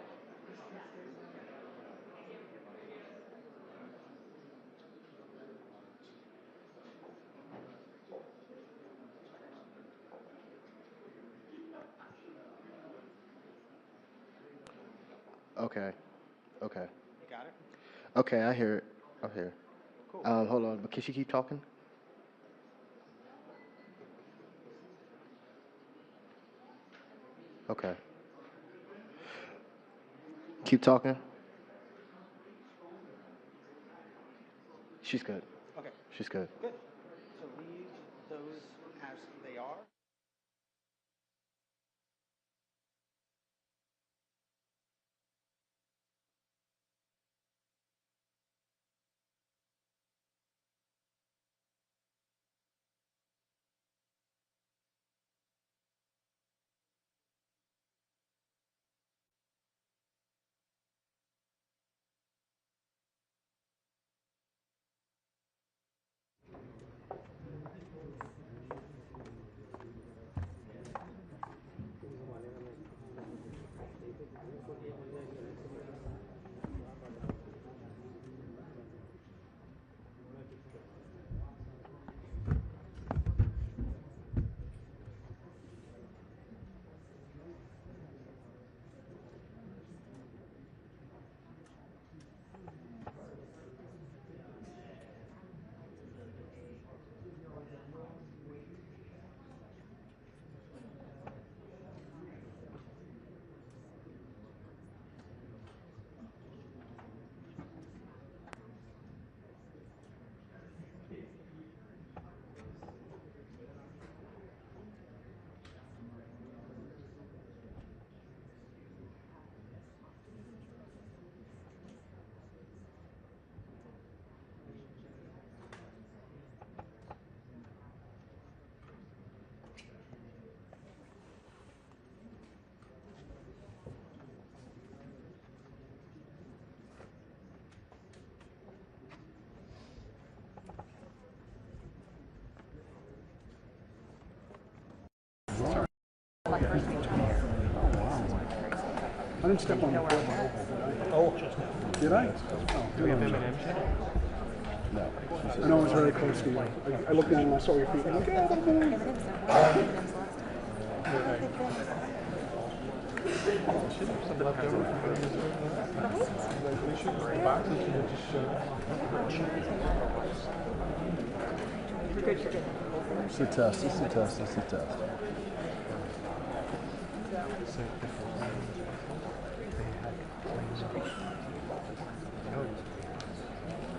Okay. Okay. You got it? Okay, I hear it. I hear it. Cool. Hold on, but can she keep talking? Okay. Keep talking. She's good. Okay. She's good. Good. So leave those as they are. I didn't step on the floor. Oh, did I? Oh, do we have M&M's yet? No. I know I was very close to you. I looked down and I saw your feet. I'm like, yeah, that's It's a test, it's a test, it's a test.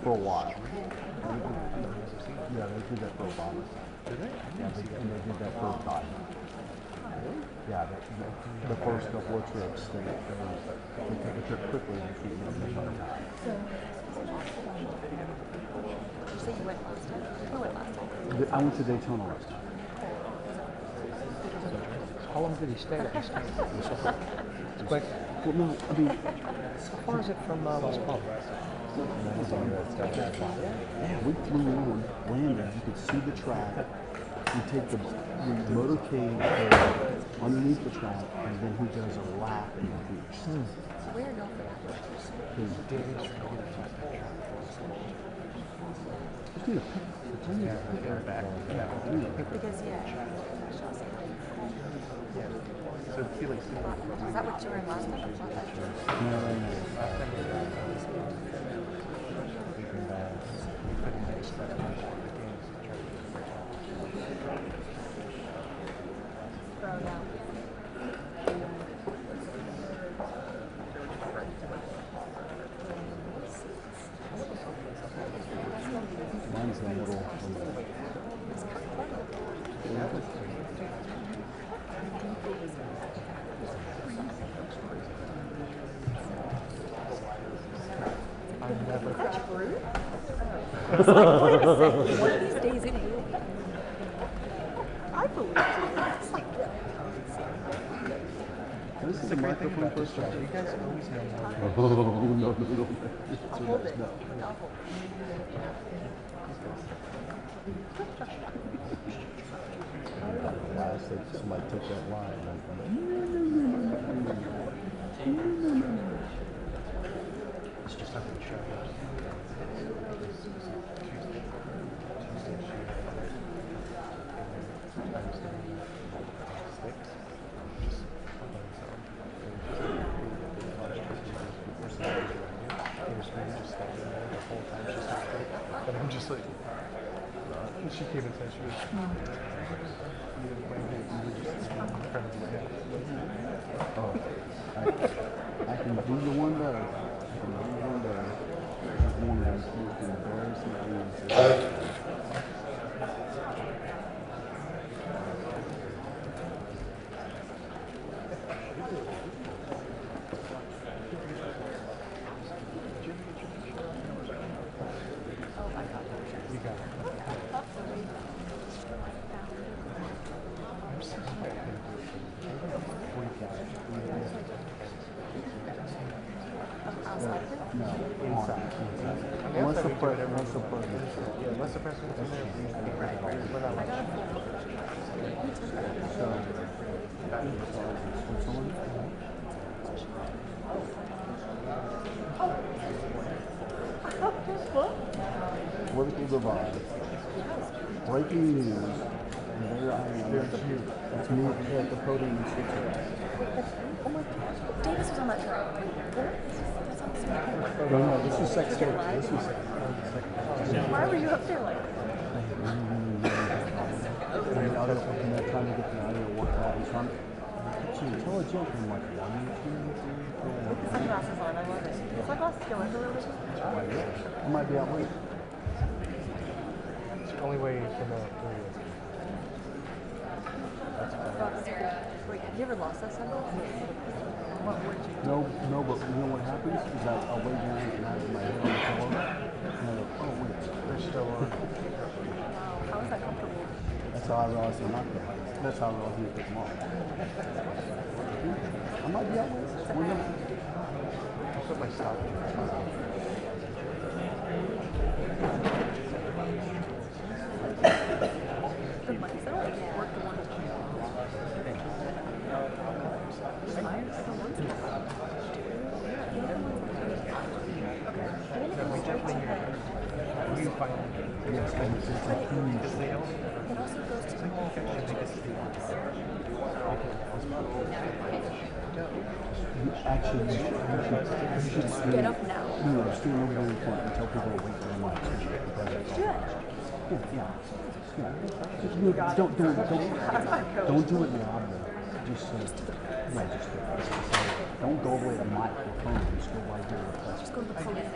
For a while. Yeah, they did that for Obama. Did they? Yeah, they did that for Biden. Yeah, the first couple of trips, they took a trip quickly and keep them in the time. Did you say you went last time? Who went last time? I went to Daytona last time. How long did he stay? It's quick. Well, no, I mean, how far is it from Las Palmas? Yeah, we flew in, landed, you could see the track. You take the motorcade underneath the track, and then he does a lap in the beach. So where are you going for that? Just need a picture. Because, So Felix, is that what you were in last time? Mine's the middle. I've never. That's rude. It's like, wait a second. One of these days it will. I believe you. It's like, This is a microphone for a start. You guys always have Oh, no. I'll hold it. I'll hold Last, somebody took that line. It's just not going to show. But I'm just like, she came and said she was. Oh, I can do the one better. I can do the one better. One of those most embarrassing things. Unless the president's in there, we're not allowed. Political divide. Breaking news. And there I am. That's me at the podium in Switzerland. Oh my God. Davis was on that track. No, this is secretary. This is secretary. Why were you up there like Trying to get the audio worked out. He's trying to tell a joke in like 1, 2, 3, 4. Sunglasses on, I love it. Sunglasses go with a little bit. I might be out late. It's the only way you can know. Wait, have you ever lost that sunglasses? What would you do? No, but you know what happens is that I'll lay down and I have my head on the pillow, and I go, oh wait, they're still on. How is that comfortable? That's how I realized they're not there. That's how I realized you pick them off. I might be out late. I put my stocking. The mics, I don't think work the one. Yes, and it's a huge. It also goes to the whole Actually, you should get up now. No, stand over there in front and tell people to wait for the mic. Yeah. Just don't do it loudly. Just don't go away the microphone. Just go right here. Just go to the podium.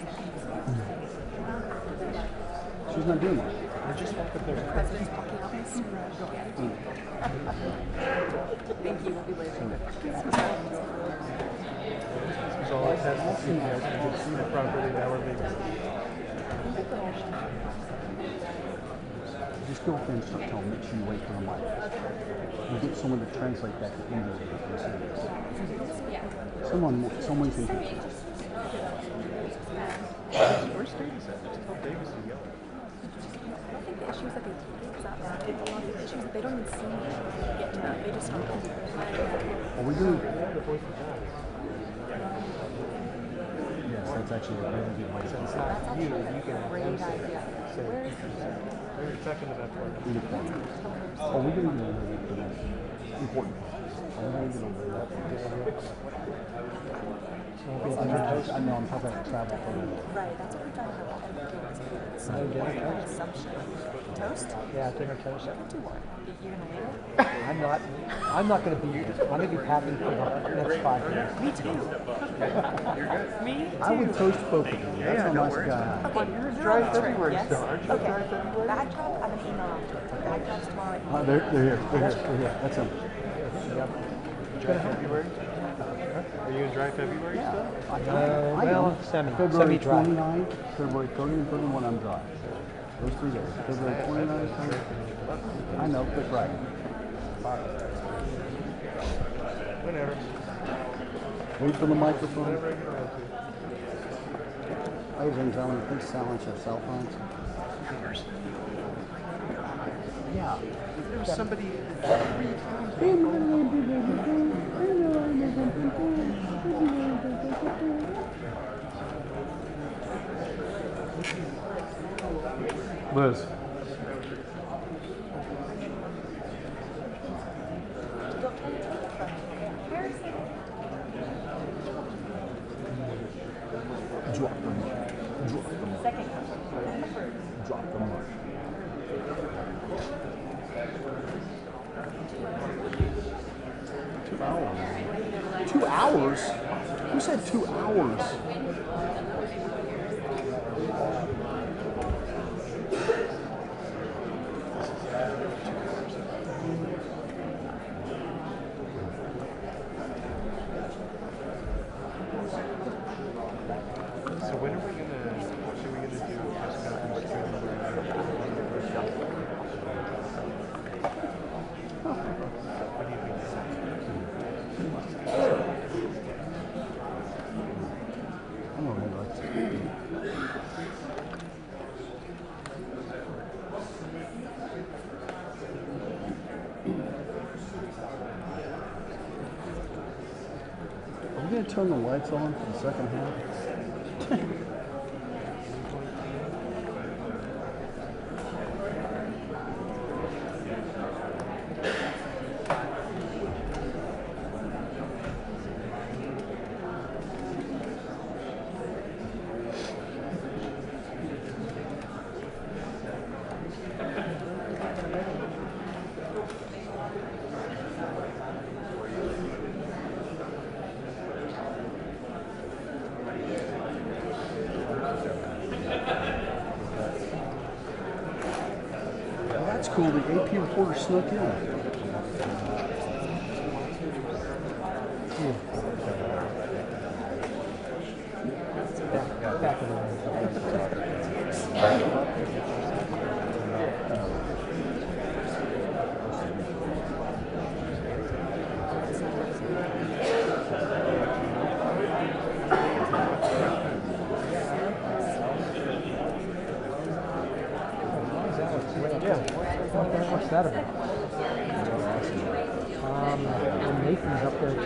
She's not doing it. The president's walking out this. Thank you. We'll be waiting. So I had to see that. You could see the property in elevation. Just go up there and start telling them, make sure you wait for the mic. You get someone to translate that to English. Someone can. Where's Davis at? Just tell Davis to yell. I don't think the issues that they take is that bad. A lot of the issues that they don't even see get to them. They just don't. Are we doing? Yes, that's actually a really good way. That's actually a great idea. Where is We're second to that point. Are we going to do important? Are we going to do that? I know, I'm talking about travel. Right, that's what we're talking about. So assumption. Toast? Yeah, dinner toast. You're gonna win it? I'm not going to be. I'm going to be happy for the next 5 years. Me too. Me too. I would toast both of you. That's how nice a guy I am. Okay, you're dry on February yes? still, aren't you? Okay. Dry February? Bag talk, I'm gonna email afterwards. Bag talk's tomorrow at They're here. That's them. Dry February? Are you in dry February still? Well, February semi-dry. 29, February 30 and 31, I'm dry. Those 3 days. February 29, I know, quit bragging. Whenever. Wait for the microphone. Whenever I get around to. Ladies and gentlemen, please silence your cell phones. Yeah. There was somebody 3 times. Liz. Drop the mic. Drop the mic. Second. Drop the mic. $2. 2 hours? Who said 2 hours? So when are we gonna? What are we gonna do? Press conference What do you think? I don't know. Are we going to turn the lights on for the second half? Well, that's cool. The AP reporter snuck in. What's that about? Nathan's up there too.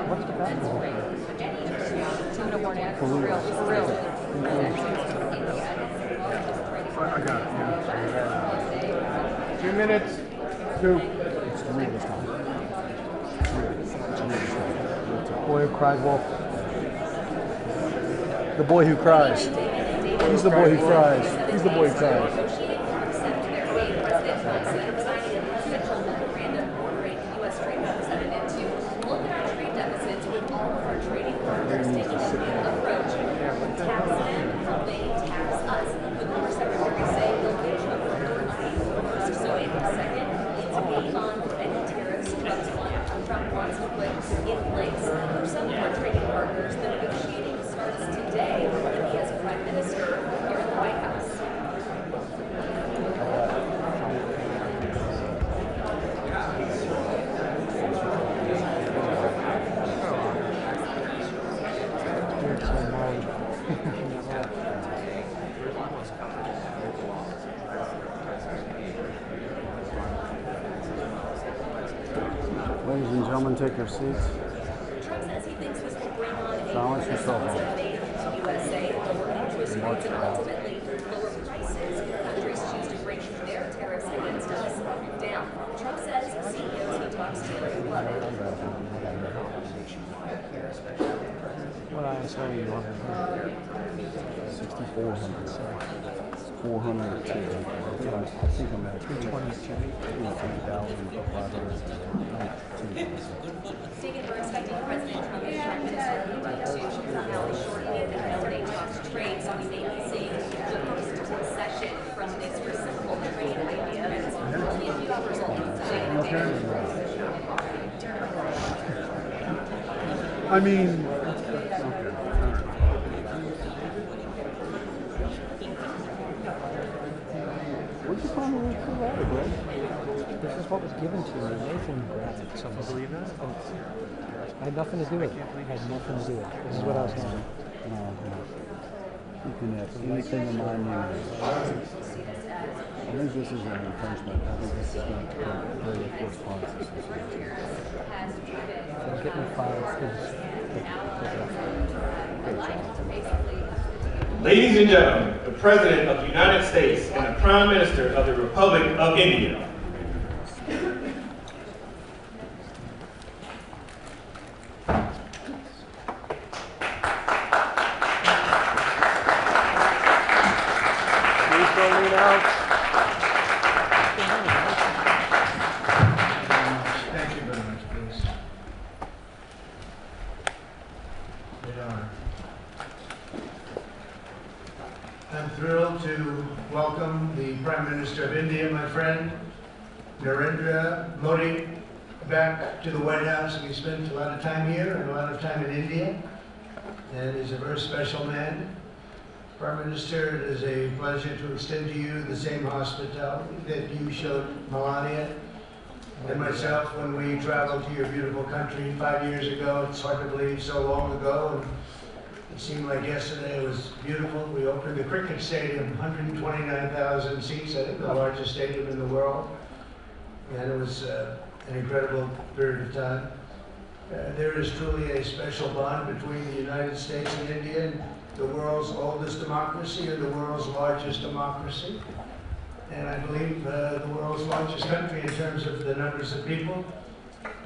What's the battle? Tuna warning. For real. I got it, yeah. 2 minutes. 2. It's 3 this time. Boy who cried wolf. The boy who cries. He's the boy who cries. He's the boy who cries. Ladies and gentlemen, take your seats. Trump says he thinks this will bring on Silence yourself. USA, lower interest rates, and ultimately lower prices. Countries choose to bring their tariffs against us down. Trump says CEOs he talks to love it. What I saw you on 6,400. 402. I think I'm at 322. 3,500. Stephen, we're expecting President Trump and Prime Minister to finally shorten the L&A talks trade, so we may be seeing the first concession from this reciprocal trade idea. That's only a few hours old. I mean, Where'd you find the provider, bro? This is what was given to me. Nathan grabbed it. Someone believe that? I had nothing to do with it. I had nothing to do with it. This is what I was having. You can have anything in my name. I think this is an infringement. I think this is not very corresponds. So get me files. Ladies and gentlemen, the President of the United States and the Prime Minister of the Republic of India. please don't lean out. Thank you very much, please. Great honor. I'm thrilled to welcome the Prime Minister of India, my friend, Narendra Modi, back to the White House. We spent a lot of time here and a lot of time in India, and he's a very special man. Prime Minister, it is a pleasure to extend to you the same hospitality that you showed Melania and myself when we traveled to your beautiful country 5 years ago. It's hard to believe so long ago. And it seemed like yesterday. It was beautiful. We opened the cricket stadium, 129,000 seats, I think the largest stadium in the world. And it was an incredible period of time. There is truly a special bond between the United States and India, the world's oldest democracy and the world's largest democracy. And I believe the world's largest country in terms of the numbers of people.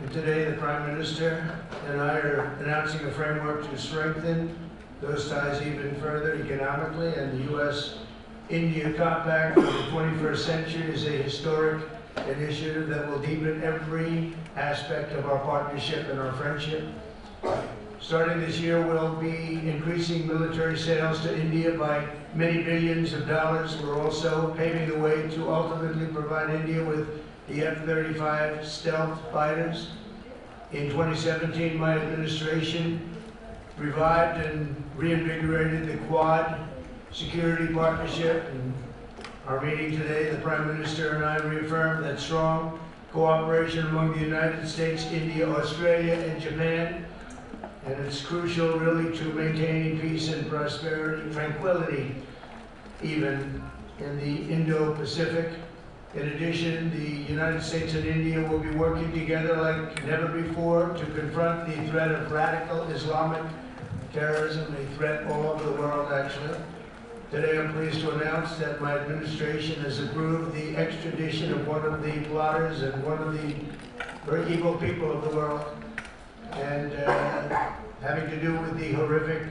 And today the Prime Minister and I are announcing a framework to strengthen those ties even further economically, and the U.S.-India Compact for the 21st century is a historic initiative that will deepen every aspect of our partnership and our friendship. Starting this year, we'll be increasing military sales to India by many billions of dollars. We're also paving the way to ultimately provide India with the F-35 stealth fighters. In 2017, my administration revived and reinvigorated the Quad security partnership. In our meeting today, the Prime Minister and I reaffirmed that strong cooperation among the United States, India, Australia, and Japan. And it's crucial, really, to maintaining peace and prosperity, tranquility, even in the Indo-Pacific. In addition, the United States and India will be working together like never before to confront the threat of radical Islamic terrorism, a threat all over the world, actually. Today I'm pleased to announce that my administration has approved the extradition of one of the plotters and one of the very evil people of the world, and having to do with the horrific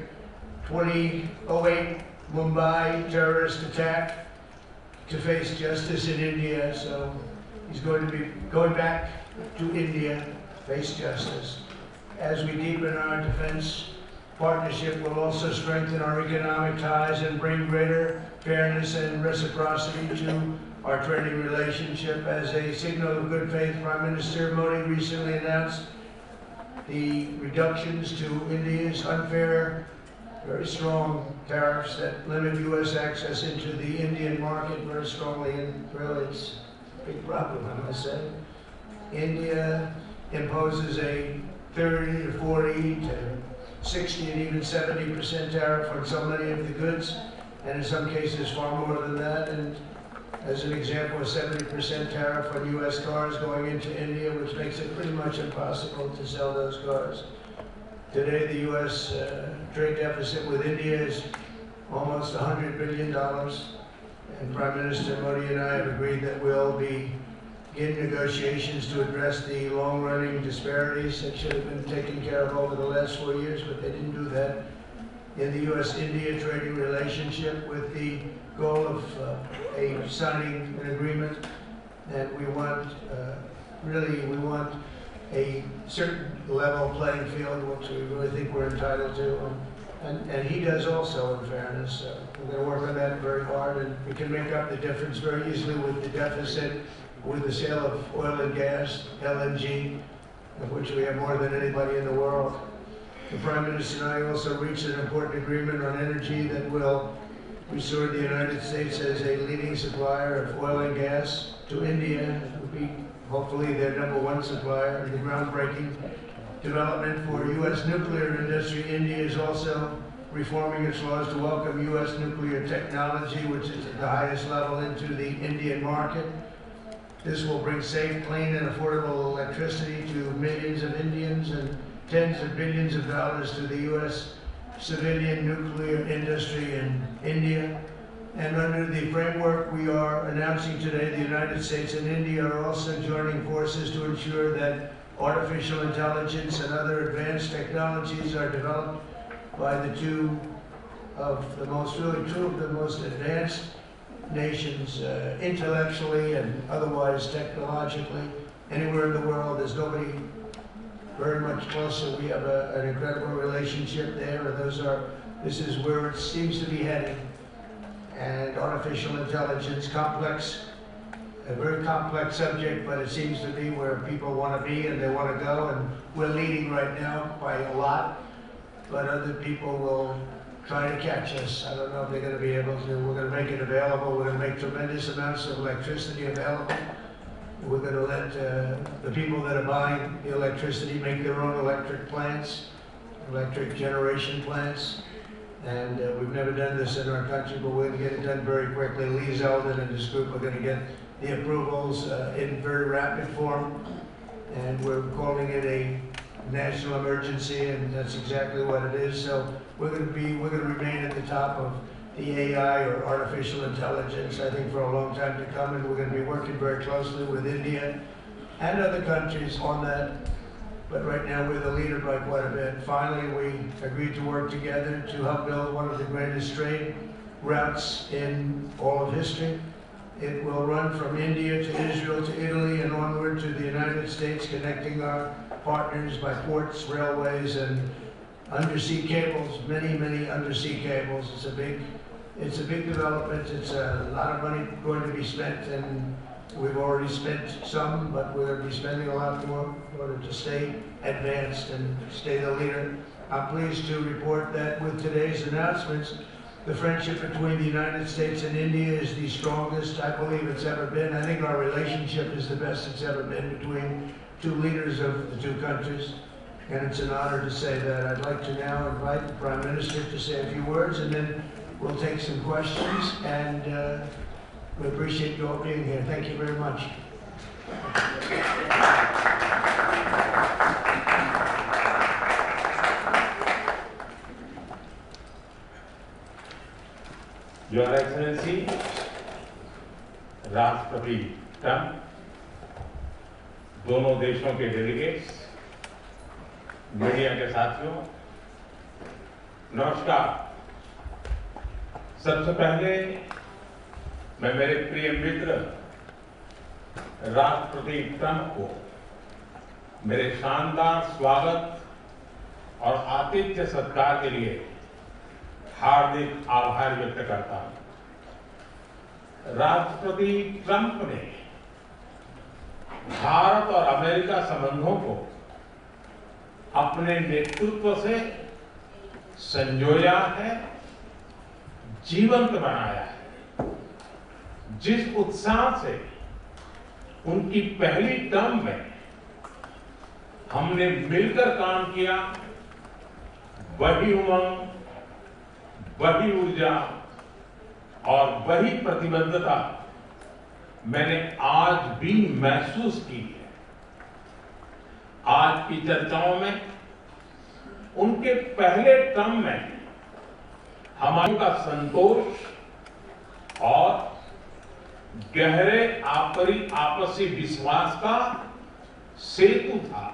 2008 Mumbai terrorist attack, to face justice in India. So he's going to be going back to India, face justice. As we deepen our defense partnership, will also strengthen our economic ties and bring greater fairness and reciprocity to our trading relationship. As a signal of good faith, Prime Minister Modi recently announced the reductions to India's unfair, very strong tariffs that limit U.S. access into the Indian market very strongly, and really it's a big problem, I must say. India imposes a 30 to 40 to 60 and even 70% tariff on so many of the goods, and in some cases far more than that. And as an example, a 70% tariff on U.S. cars going into India, which makes it pretty much impossible to sell those cars. Today, the U.S. Trade deficit with India is almost $100 billion, and Prime Minister Modi and I have agreed that we'll begin negotiations to address the long-running disparities that should have been taken care of over the last 4 years, but they didn't do that, in the U.S.-India trading relationship, with the goal of signing an agreement that we want, we want a certain level playing field, which we really think we're entitled to, and he does also, in fairness. We're going to work on that very hard, and we can make up the difference very easily with the deficit, with the sale of oil and gas, LNG, of which we have more than anybody in the world. The Prime Minister and I also reached an important agreement on energy that will restore the United States as a leading supplier of oil and gas to India. It will be hopefully their #1 supplier. The groundbreaking development for U.S. nuclear industry. India is also reforming its laws to welcome U.S. nuclear technology, which is at the highest level, into the Indian market. This will bring safe, clean, and affordable electricity to millions of Indians and tens of billions of dollars to the U.S. civilian nuclear industry in India. And under the framework we are announcing today, the United States and India are also joining forces to ensure that artificial intelligence and other advanced technologies are developed by the two of the most advanced nations, intellectually and otherwise technologically. Anywhere in the world, there's nobody very much closer. We have an incredible relationship there, and this is where it seems to be heading. And artificial intelligence, a very complex subject, but it seems to be where people want to be and they want to go, and we're leading right now by a lot, but other people will try to catch us. I don't know if they're going to be able to. We're going to make it available. We're going to make tremendous amounts of electricity available. We're going to let the people that are buying the electricity make their own electric plants, electric generation plants. And we've never done this in our country, but we're going to get it done very quickly. Lee Zeldin and his group are going to get the approvals in very rapid form. And we're calling it a national emergency, and that's exactly what it is. So we're going to remain at the top of the AI, or artificial intelligence, I think, for a long time to come, and we're going to be working very closely with India and other countries on that. But right now we're the leader by quite a bit. Finally, we agreed to work together to help build one of the greatest trade routes in all of history. It will run from India to Israel to Italy and onward to the United States, connecting our partners by ports, railways, and undersea cables, many undersea cables. It's a big development. It's a lot of money going to be spent, and we've already spent some, but we're going to be spending a lot more in order to stay advanced and stay the leader. I'm pleased to report that with today's announcements, the friendship between the United States and India is the strongest I believe it's ever been. I think our relationship is the best it's ever been between two leaders of the two countries, and it's an honor to say that. I'd like to now invite the Prime Minister to say a few words, and then we'll take some questions, and we appreciate you all being here. Thank you very much. राष्ट्रपति Trump, दोनों देशों के delegates, media के साथियों, नमस्कार। सबसे पहले मैं मेरे प्रिय मित्र राष्ट्रपति ट्रंप को मेरे शानदार स्वागत और आतिथ्य सत्कार के लिए हार्दिक आभार व्यक्त करता हूं। राष्ट्रपति ट्रंप ने भारत और अमेरिका संबंधों को अपने नेतृत्व से संजोया है, जीवंत बनाया है। जिस उत्साह से उनकी पहली टर्म में हमने मिलकर काम किया, वही उमंग, वही ऊर्जा और वही प्रतिबद्धता मैंने आज भी महसूस की है। आज की चर्चाओं में उनके पहले टर्म में हमारे का संतोष और गहरे आपसी विश्वास का सेतु था।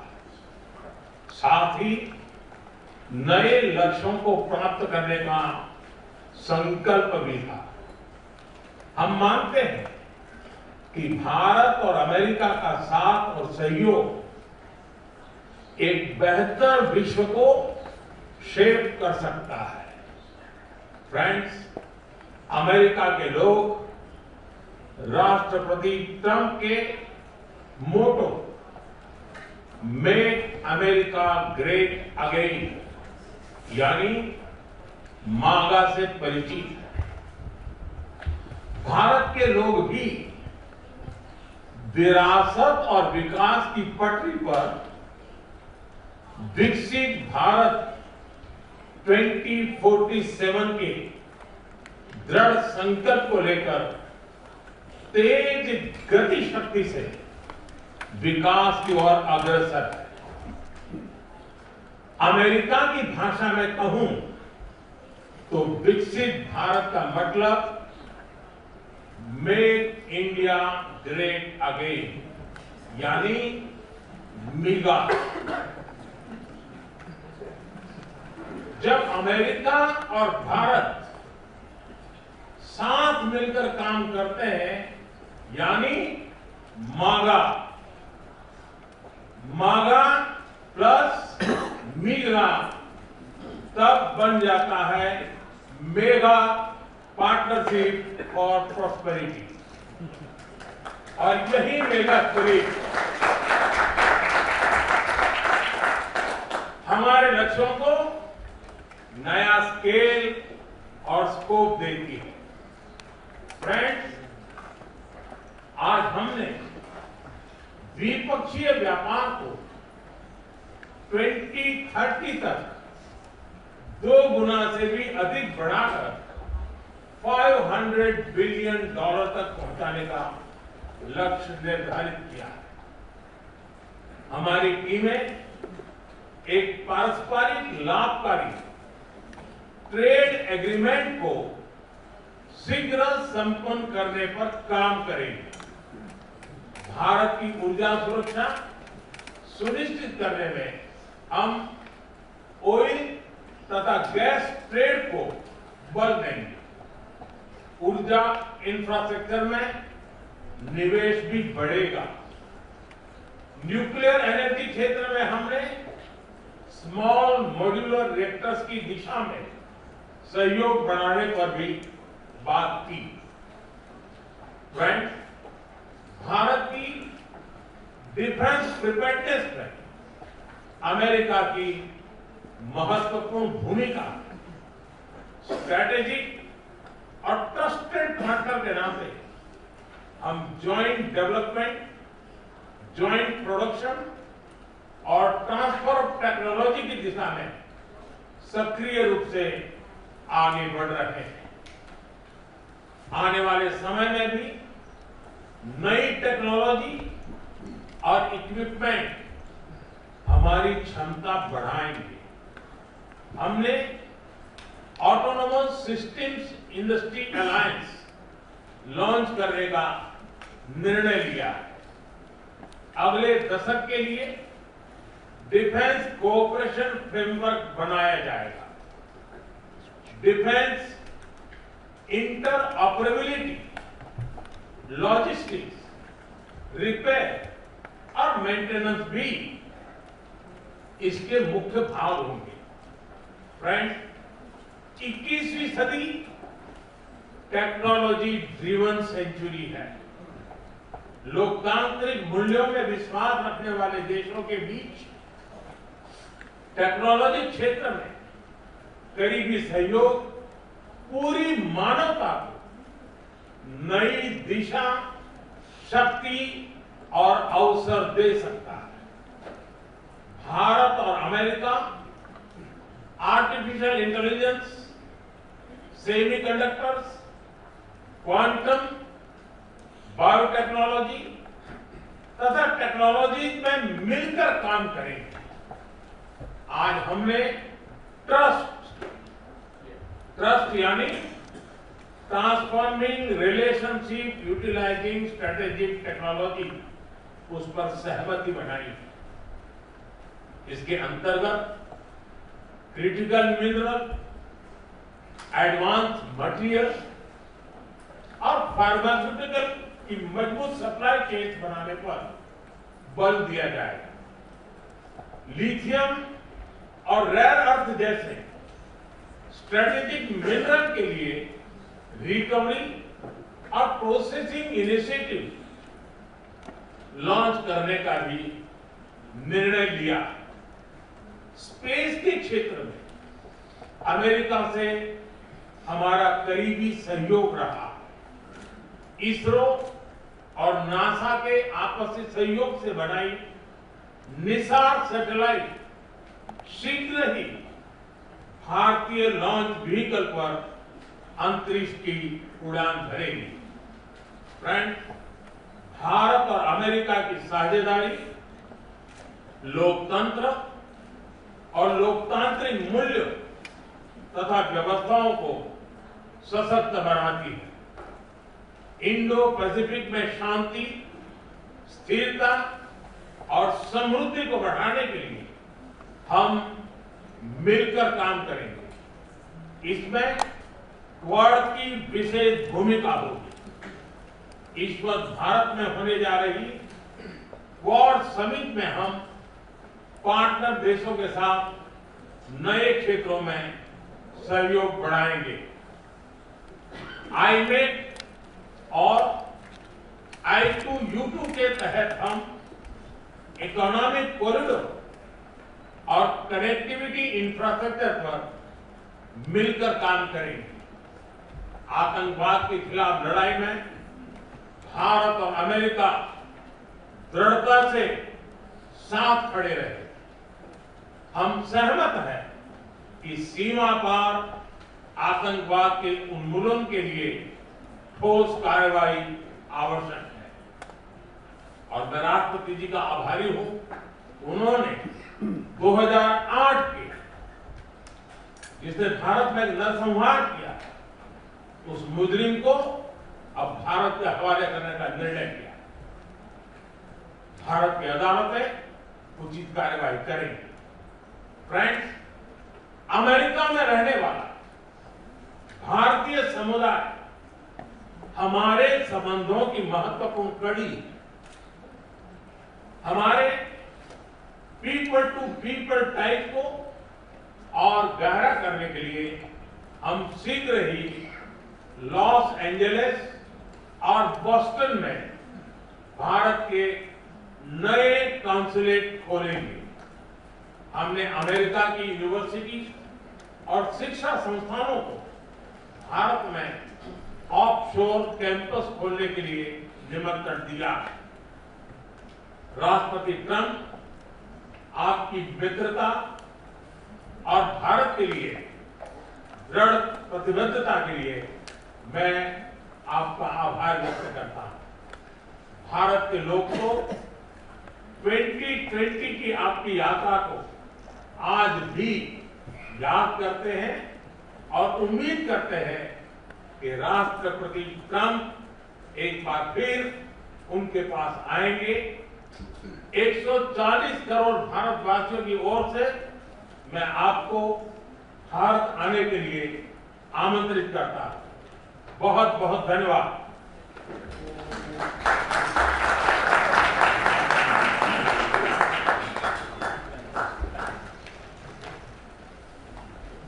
साथ ही नए लक्ष्यों को प्राप्त करने का संकल्प भी था। हम मानते हैं कि भारत और अमेरिका का साथ और सहयोग एक बेहतर विश्व को शेप कर सकता है। फ्रेंड्स, अमेरिका के लोग राष्ट्रपति ट्रंप के मोटो मेक अमेरिका ग्रेट अगेन यानी मागा से परिचित है। भारत के लोग भी विरासत और विकास की पटरी पर विकसित भारत 2047 के दृढ़ संकल्प को लेकर तेज गति शक्ति से विकास की ओर अग्रसर है। अमेरिका की भाषा में कहूं तो विकसित भारत का मतलब मेक इंडिया ग्रेट अगेन यानी मिगा। जब अमेरिका और भारत साथ मिलकर काम करते हैं यानी मागा, मागा प्लस मिगा, तब बन जाता है मेगा पार्टनरशिप फॉर प्रॉस्पेरिटी। और यही मेगा स्पिरिट हमारे लक्ष्यों को नया स्केल और स्कोप देती है। फ्रेंड्स, आज हमने द्विपक्षीय व्यापार को 2030 तक 2 गुना से भी अधिक बढ़ाकर $500 बिलियन तक पहुंचाने का लक्ष्य निर्धारित किया है। हमारी टीमें एक पारस्परिक लाभकारी ट्रेड एग्रीमेंट को शीघ्र संपन्न करने पर काम करेंगे। भारत की ऊर्जा सुरक्षा सुनिश्चित करने में हम ऑयल तथा गैस ट्रेड को बल देंगे। ऊर्जा इंफ्रास्ट्रक्चर में निवेश भी बढ़ेगा। न्यूक्लियर एनर्जी क्षेत्र में हमने स्मॉल मॉड्यूलर रिएक्टर्स की दिशा में सहयोग बढ़ाने पर भी बात की। फ्रेंड्स, भारत की डिफेंस प्रिपेयर्डनेस में अमेरिका की महत्वपूर्ण भूमिका स्ट्रैटेजिक और ट्रस्टेड पार्टनर के नाते हम ज्वाइंट डेवलपमेंट, ज्वाइंट प्रोडक्शन और ट्रांसफर ऑफ टेक्नोलॉजी की दिशा में सक्रिय रूप से आगे बढ़ रहे हैं। आने वाले समय में भी नई टेक्नोलॉजी और इक्विपमेंट हमारी क्षमता बढ़ाएंगे। हमने autonomous systems industry alliance launch करने का निर्णय लिया है। अगले दशक के लिए डिफेंस कोऑपरेशन फ्रेमवर्क बनाया जाएगा। डिफेंस इंटरऑपरेबिलिटी, लॉजिस्टिक्स, रिपेयर और मेंटेनेंस भी इसके मुख्य भाग होंगे। फ्रेंड्स, 21वीं सदी टेक्नोलॉजी ड्रिवन सेंचुरी है। लोकतांत्रिक मूल्यों में विश्वास रखने वाले देशों के बीच टेक्नोलॉजी क्षेत्र में करीबी सहयोग पूरी मानवता को नई दिशा, शक्ति और अवसर दे सकता है। भारत और America artificial intelligence, semiconductors, quantum, biotechnology तथा टेक्नोलॉजी में मिलकर काम करेंगे। आज हमने ट्रस्ट यानी transforming relationship utilising strategic technology, उस पर सहमति बनाई। इसके अंतर्गत क्रिटिकल मिनरल, एडवांस मटेरियल और फार्मास्यूटिकल की मजबूत सप्लाई चेन बनाने पर बल दिया जाएगा। लिथियम और रेयर अर्थ जैसे स्ट्रेटेजिक मिनरल के लिए रिकवरी और प्रोसेसिंग इनिशिएटिव लॉन्च करने का भी निर्णय लिया। स्पेस के क्षेत्र में अमेरिका से हमारा करीबी सहयोग रहा। इसरो और नासा के आपसी सहयोग से बनाई निसार सैटेलाइट शीघ्र ही भारतीय लॉन्च व्हीकल पर अंतरिक्ष की उड़ान भरेगी। फ्रेंड्स, भारत और अमेरिका की साझेदारी लोकतंत्र और लोकतांत्रिक मूल्य तथा व्यवस्थाओं को सशक्त बनाती है। इंडो पैसिफिक में शांति, स्थिरता और समृद्धि को बढ़ाने के लिए हम मिलकर काम करेंगे। इसमें क्वाड की विशेष भूमिका होगी। इस वक्त भारत में होने जा रही क्वाड समिट में हम पार्टनर देशों के साथ नए क्षेत्रों में सहयोग बढ़ाएंगे। आईमेट और I2U2 के तहत हम इकोनॉमिक कॉरिडोर और कनेक्टिविटी इंफ्रास्ट्रक्चर पर मिलकर काम करेंगे। आतंकवाद के खिलाफ लड़ाई में भारत और अमेरिका दृढ़ता से साथ खड़े रहे। हम सहमत हैं कि सीमा पार आतंकवाद के उन्मूलन के लिए ठोस कार्रवाई आवश्यक है। और मैं राष्ट्रपति जी का आभारी हूं, उन्होंने 2008 के जिसने भारत में नरसंहार किया, उस मुजरिम को अब भारत के हवाले करने का निर्णय किया। भारत की अदालतें उचित कार्रवाई करेंगी। फ्रेंड्स, अमेरिका में रहने वाला भारतीय समुदाय हमारे संबंधों की महत्वपूर्ण कड़ी है। हमारे पीपल टू पीपल टाइप को और गहरा करने के लिए हम शीघ्र ही लॉस एंजलिस और बोस्टन में भारत के नए कॉन्सुलेट खोलेंगे। हमने अमेरिका की यूनिवर्सिटी और शिक्षा संस्थानों को भारत में ऑफशोर कैंपस खोलने के लिए निमंत्रण दिया है। राष्ट्रपति ट्रंप आपकी मित्रता और भारत के लिए दृढ़ प्रतिबद्धता के लिए मैं आपका आभार व्यक्त करता हूं। भारत के लोग तो 2020 की आपकी यात्रा को आज भी याद करते हैं और उम्मीद करते हैं कि राष्ट्रपति ट्रंप एक बार फिर उनके पास आएंगे। 140 करोड़ भारतवासियों की ओर से मैं आपको भारत आने के लिए आमंत्रित करता हूं। बहुत बहुत धन्यवाद।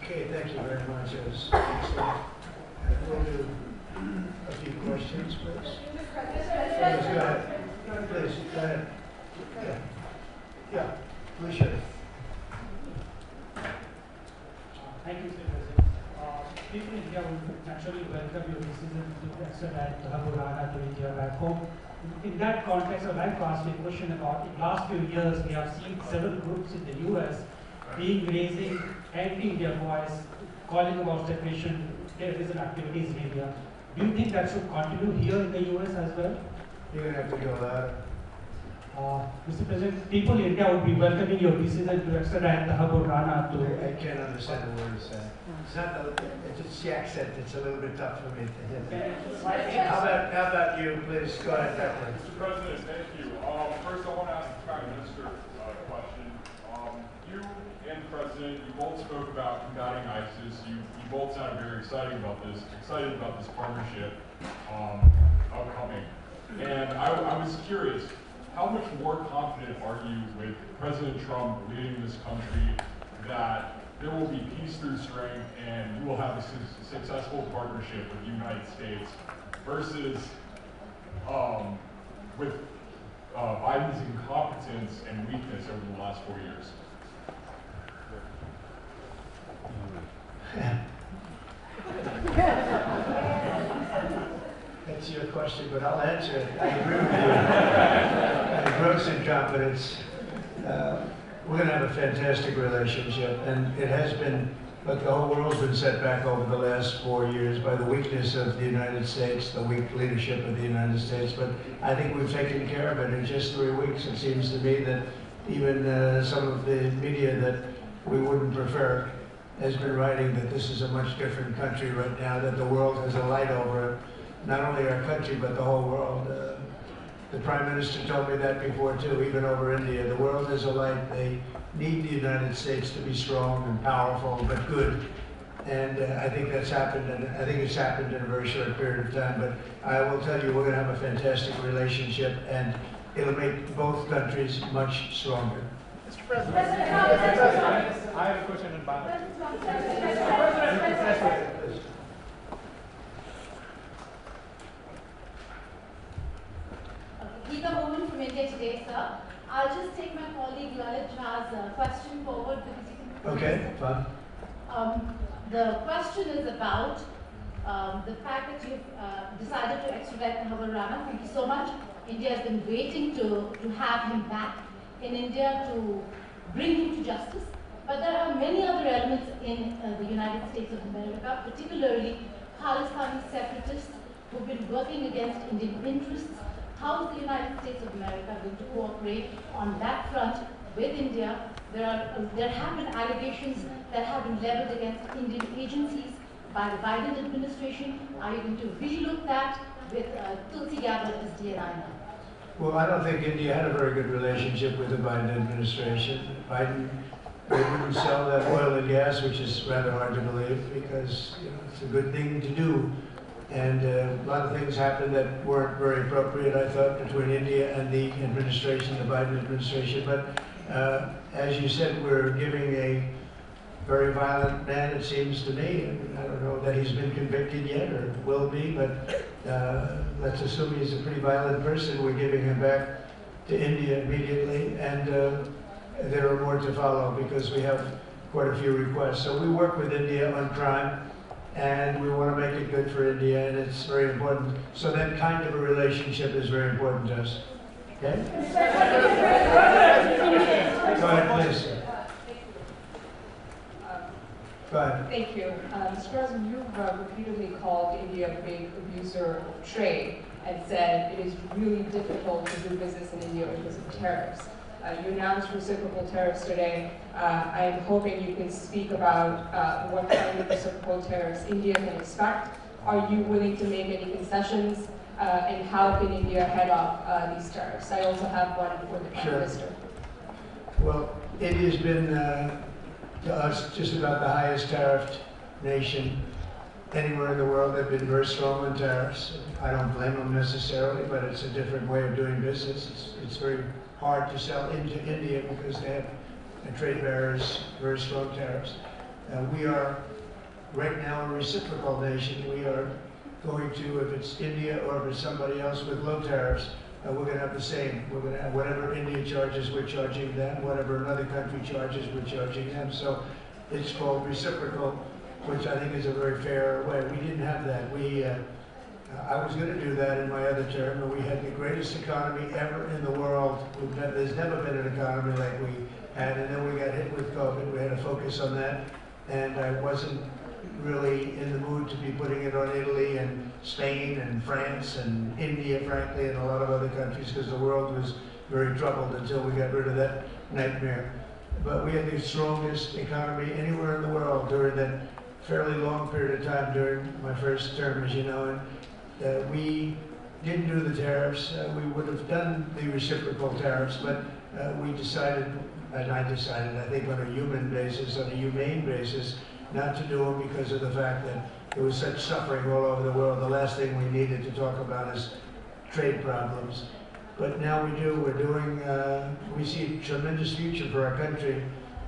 Okay, thank you very much. It was excellent. We'll do a few questions, please. Please, go ahead. Please, go ahead. Yeah. Yeah, we should. Thank you, Mr. President. People in India would naturally welcome your decision to extradite Abu Rana to India back home. In that context, I'd like to ask you a question about in the last few years, we have seen several groups in the US raising anti-India voice, calling about separation, terrorism activities in India. Do you think that should continue here in the US as well? You're going to have to go louder. Mr. President, people in India would be welcoming your decision to extradite the Abu Rana to... I can't understand the words. It's not it's the accent. It's a little bit tough for me to hit. How about you, please? Go ahead, Captain. Mr. President, thank you. First, I want to ask the Prime Minister a question. You and the President, you both spoke about combating ISIS. You both sounded very excited about this partnership upcoming. And I was curious, how much more confident are you with President Trump leading this country that there will be peace through strength and you will have a successful partnership with the United States versus with Biden's incompetence and weakness over the last 4 years? That's your question, but I'll answer it. I agree with you. I have gross incompetence. We're going to have a fantastic relationship, and it has been, but the whole world's been set back over the last 4 years by the weakness of the United States, the weak leadership of the United States, but I think we've taken care of it in just 3 weeks. It seems to me that even some of the media that we wouldn't prefer has been writing that this is a much different country right now, that the world has a light over it. Not only our country, but the whole world. The Prime Minister told me that before too, even over India. The world has a light. They need the United States to be strong and powerful, but good. And I think that's happened, and I think it's happened in a very short period of time. But I will tell you, we're going to have a fantastic relationship, and it'll make both countries much stronger. Mr. President, I have a question about Geeta Mohan from India Today, sir. I'll just take my colleague Lalit Jha's question forward because you can... Okay, fine. The question is about the fact that you've decided to extradite Abu Rana. Thank you so much. India has been waiting to have him back in India to bring him to justice. But there are many other elements in the United States of America, particularly Khalistani separatists who've been working against Indian interests. How is the United States of America going to cooperate on that front with India? There have been allegations that have been leveled against Indian agencies by the Biden administration. Are you going to relook that with Tulsi Gabbard as DNI now? Well, I don't think India had a very good relationship with the Biden administration. Biden wouldn't sell that oil and gas, which is rather hard to believe because it's a good thing to do. And a lot of things happened that weren't very appropriate, I thought, between India and the administration, the Biden administration. But as you said, we're giving a very violent man, it seems to me. And I don't know that he's been convicted yet or will be, but let's assume he's a pretty violent person. We're giving him back to India immediately. And there are more to follow because we have quite a few requests. So we work with India on crime. And we want to make it good for India, and it's very important. So that kind of a relationship is very important to us. Okay? Go ahead, please. Go ahead. Thank you. Mr. President, you've repeatedly called India a big abuser of trade and said it is really difficult to do business in India because of tariffs. You announced reciprocal tariffs today. I am hoping you can speak about what kind of reciprocal tariffs India can expect. Are you willing to make any concessions and how can India head off these tariffs? I also have one for the Prime Minister. Well, India's been, to us, just about the highest tariffed nation anywhere in the world. They've been very strong on tariffs. I don't blame them necessarily, but it's a different way of doing business. It's very hard to sell into India because they have trade barriers, very strong tariffs. We are right now a reciprocal nation. We are going to, if it's India or if it's somebody else with low tariffs, we're going to have the same. We're going to have whatever India charges, we're charging them. Whatever another country charges, we're charging them. So it's called reciprocal, which I think is a very fair way. We didn't have that. I was going to do that in my other term, and we had the greatest economy ever in the world. There's never been an economy like we had, and then we got hit with COVID. We had to focus on that, and I wasn't really in the mood to be putting it on Italy and Spain and France and India, frankly, and a lot of other countries, because the world was very troubled until we got rid of that nightmare. But we had the strongest economy anywhere in the world during that fairly long period of time during my first term, as you know, and we didn't do the tariffs. We would have done the reciprocal tariffs, but we decided, and I decided, I think on a human basis, on a humane basis, not to do them because of the fact that there was such suffering all over the world. The last thing we needed to talk about is trade problems. But now we do. We're doing, we see a tremendous future for our country,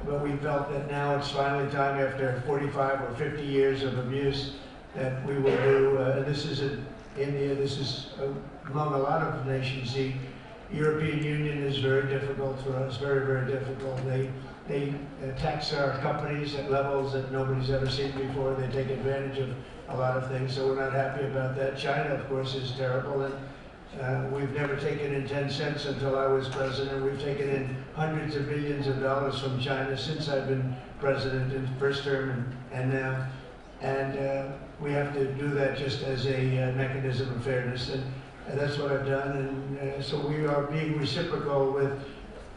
but we felt that now it's finally time, after 45 or 50 years of abuse, that we will do, and this isn't India, this is among a lot of nations. The European Union is very difficult for us, very, very difficult. They tax our companies at levels that nobody's ever seen before. They take advantage of a lot of things, so we're not happy about that. China, of course, is terrible, and we've never taken in 10 cents until I was president. We've taken in hundreds of billions of dollars from China since I've been president in first term and now. And we have to do that just as a mechanism of fairness, and that's what I've done. And so we are being reciprocal with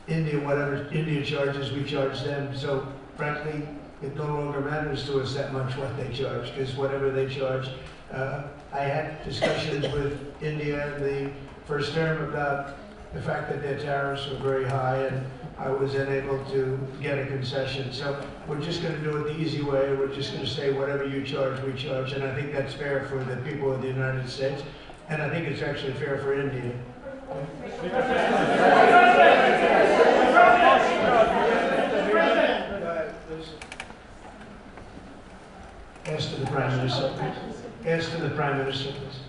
India. Whatever India charges, we charge them. So frankly, it no longer matters to us that much what they charge, because whatever they charge, I had discussions with India in the first term about the fact that their tariffs were very high, and I was unable to get a concession. So we're just going to do it the easy way. We're just going to say whatever you charge, we charge. And I think that's fair for the people of the United States. And I think it's actually fair for India. Ask to the Prime Minister, please. Ask to the Prime Minister, please.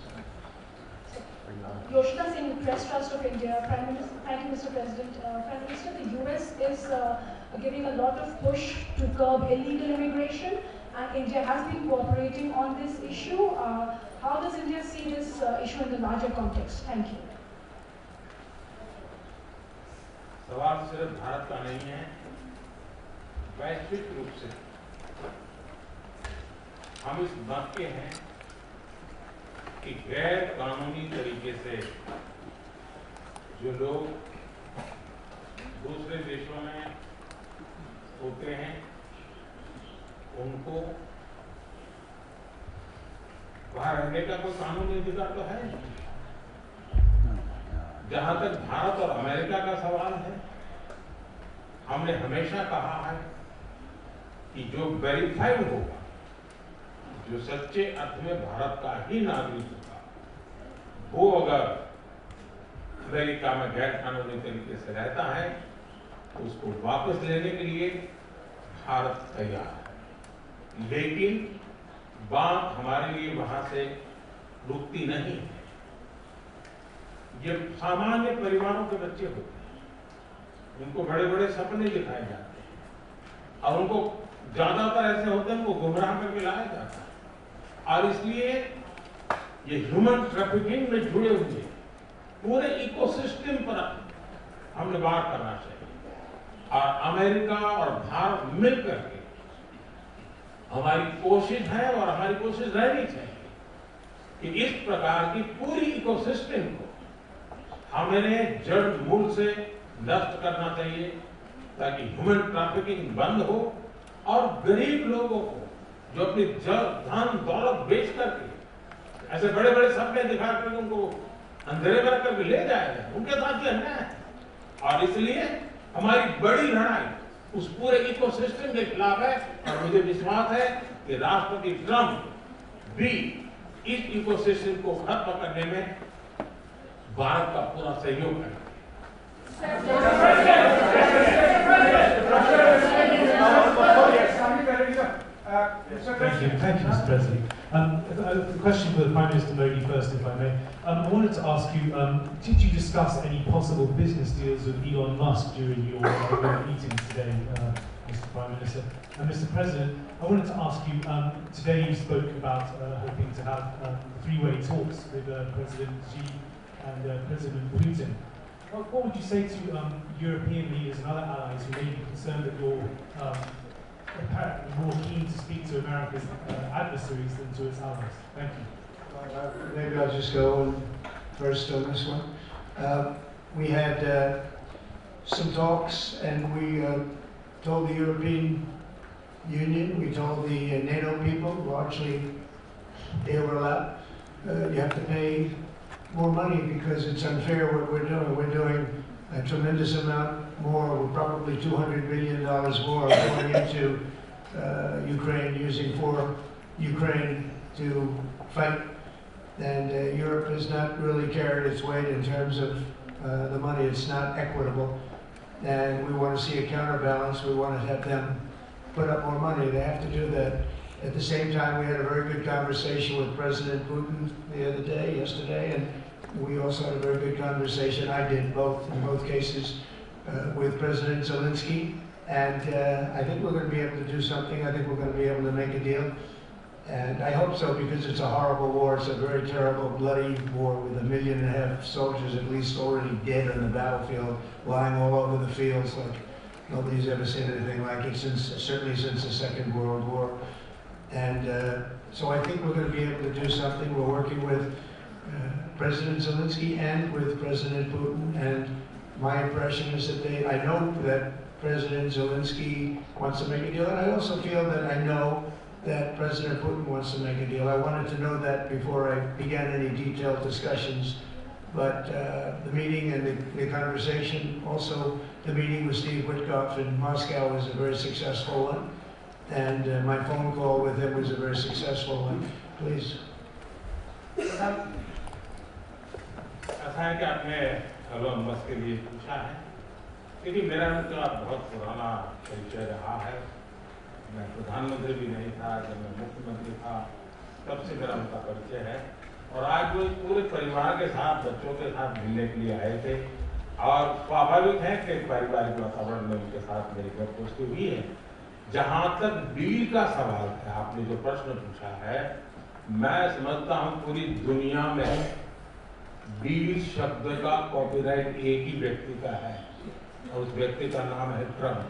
Yoshida Singh, Press Trust of India. Prime Minister, thank you, Mr. President. Prime Minister, the US is giving a lot of push to curb illegal immigration, and India has been cooperating on this issue. How does India see this issue in the larger context? Thank you. सवाल सिर्फ भारत का नहीं है, वैश्विक रूप से हम इस बात के हैं कि गैर कानूनी तरीके से जो लोग दूसरे देशों में होते हैं उनको वहां रहने का कोई कानूनी अधिकार तो है नहीं। जहां तक भारत और अमेरिका का सवाल है, हमने हमेशा कहा है कि जो वेरीफाइड होगा, जो सच्चे अर्थ में भारत का ही नागरिक होगा, वो अगर अमेरिका में गैर कानूनी तरीके से रहता है तो उसको वापस लेने के लिए भारत तैयार है। लेकिन बात हमारे लिए वहां से रुकती नहीं है। ये सामान्य परिवारों के बच्चे होते हैं, उनको बड़े बड़े सपने दिखाए जाते हैं और उनको ज्यादातर ऐसे होते हैं उनको गुमराह करके लाया जाता है। और इसलिए ये ह्यूमन ट्रैफिकिंग में जुड़े हुए पूरे इकोसिस्टम पर हमने बात करना चाहिए। और अमेरिका और भारत मिलकर के हमारी कोशिश है और हमारी कोशिश रहनी चाहिए कि इस प्रकार की पूरी इकोसिस्टम को हमें जड़ मूल से नष्ट करना चाहिए, ताकि ह्यूमन ट्रैफिकिंग बंद हो और गरीब लोगों को जो अपनी धन दौलत बेच करके ऐसे बड़े बड़े सपने दिखा कर उनको अंधेरे में करके ले जाएगा, उनके साथ ही अन्याय है। और इसलिए हमारी बड़ी लड़ाई उस पूरे इकोसिस्टम के खिलाफ है, और मुझे विश्वास है कि राष्ट्रपति ट्रंप भी इस इकोसिस्टम को खत्म करने में भारत का पूरा सहयोग है। Thank you, Mr. President. A question for the Prime Minister Modi first, if I may. I wanted to ask you, did you discuss any possible business deals with Elon Musk during your meetings today, Mr. Prime Minister? And Mr. President, I wanted to ask you, today you spoke about hoping to have three-way talks with President Xi and President Putin. What would you say to European leaders and other allies who may be concerned that you're apparently more keen to speak to America's adversaries than to its allies? Thank you. Maybe I'll just go first on this one. We had some talks, and we told the European Union, we told the NATO people, largely they overlap, you have to pay more money because it's unfair what we're doing. We're doing a tremendous amount more. We're probably $200 billion more going into Ukraine, using for Ukraine to fight. And Europe has not really carried its weight in terms of the money. It's not equitable. And we want to see a counterbalance. We want to have them put up more money. They have to do that. At the same time, we had a very good conversation with President Putin yesterday, and we also had a very good conversation. I did in both cases, with President Zelensky. And I think we're going to be able to do something. I think we're going to be able to make a deal. And I hope so, because it's a horrible war. It's a very terrible, bloody war with 1.5 million soldiers at least already dead on the battlefield, lying all over the fields like nobody's ever seen anything like it, certainly since the Second World War. And so I think we're going to be able to do something. We're working with President Zelensky and with President Putin, and my impression is that I know that President Zelensky wants to make a deal, and I also feel that I know that President Putin wants to make a deal. I wanted to know that before I began any detailed discussions. But the meeting and the conversation, also the meeting with Steve Witkoff in Moscow was a very successful one. And my phone call with him was a very successful one. Please. ऐसा है कि आपने Elon Musk के लिए पूछा है, क्योंकि मेरा उनका बहुत पुराना परिचय रहा है। मैं प्रधानमंत्री भी नहीं था, जब मैं मुख्यमंत्री था तब से मेरा उनका परिचय है। और आज वो पूरे परिवार के साथ, बच्चों के साथ मिलने के लिए आए थे, और स्वाभाविक है कि पारिवारिक वातावरण में उनके साथ मेरी गपशप हुई है। जहाँ तक डील का सवाल है, आपने जो प्रश्न पूछा है, मैं समझता हूँ पूरी दुनिया में डील शब्द का कॉपीराइट एक ही व्यक्ति का है, और उस व्यक्ति का नाम है Trump.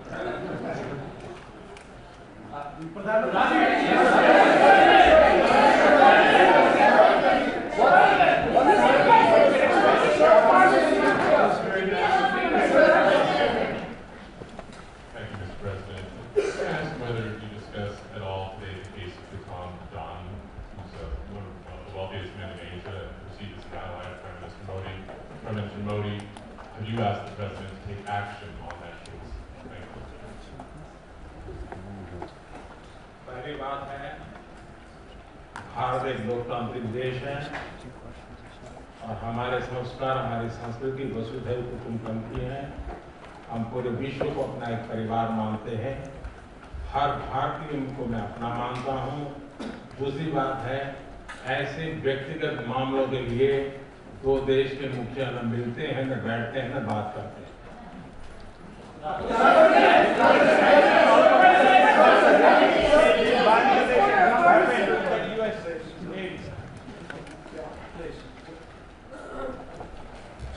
Modi, have you asked the President to take action on that case? Thank you. पहली बात है, भारत एक लोकतांत्रिक देश है, और हमारे संस्कार, हमारी संस्कृति वसुधैव कुटुम्बकम है। हम पूरे विश्व को अपना एक परिवार मानते हैं। हर भारतीय को मैं अपना मानता हूँ। दूसरी बात है, ऐसे व्यक्तिगत मामलों के लिए दो देश के मुखिया न मिलते हैं, न बैठते हैं, न बात करते हैं।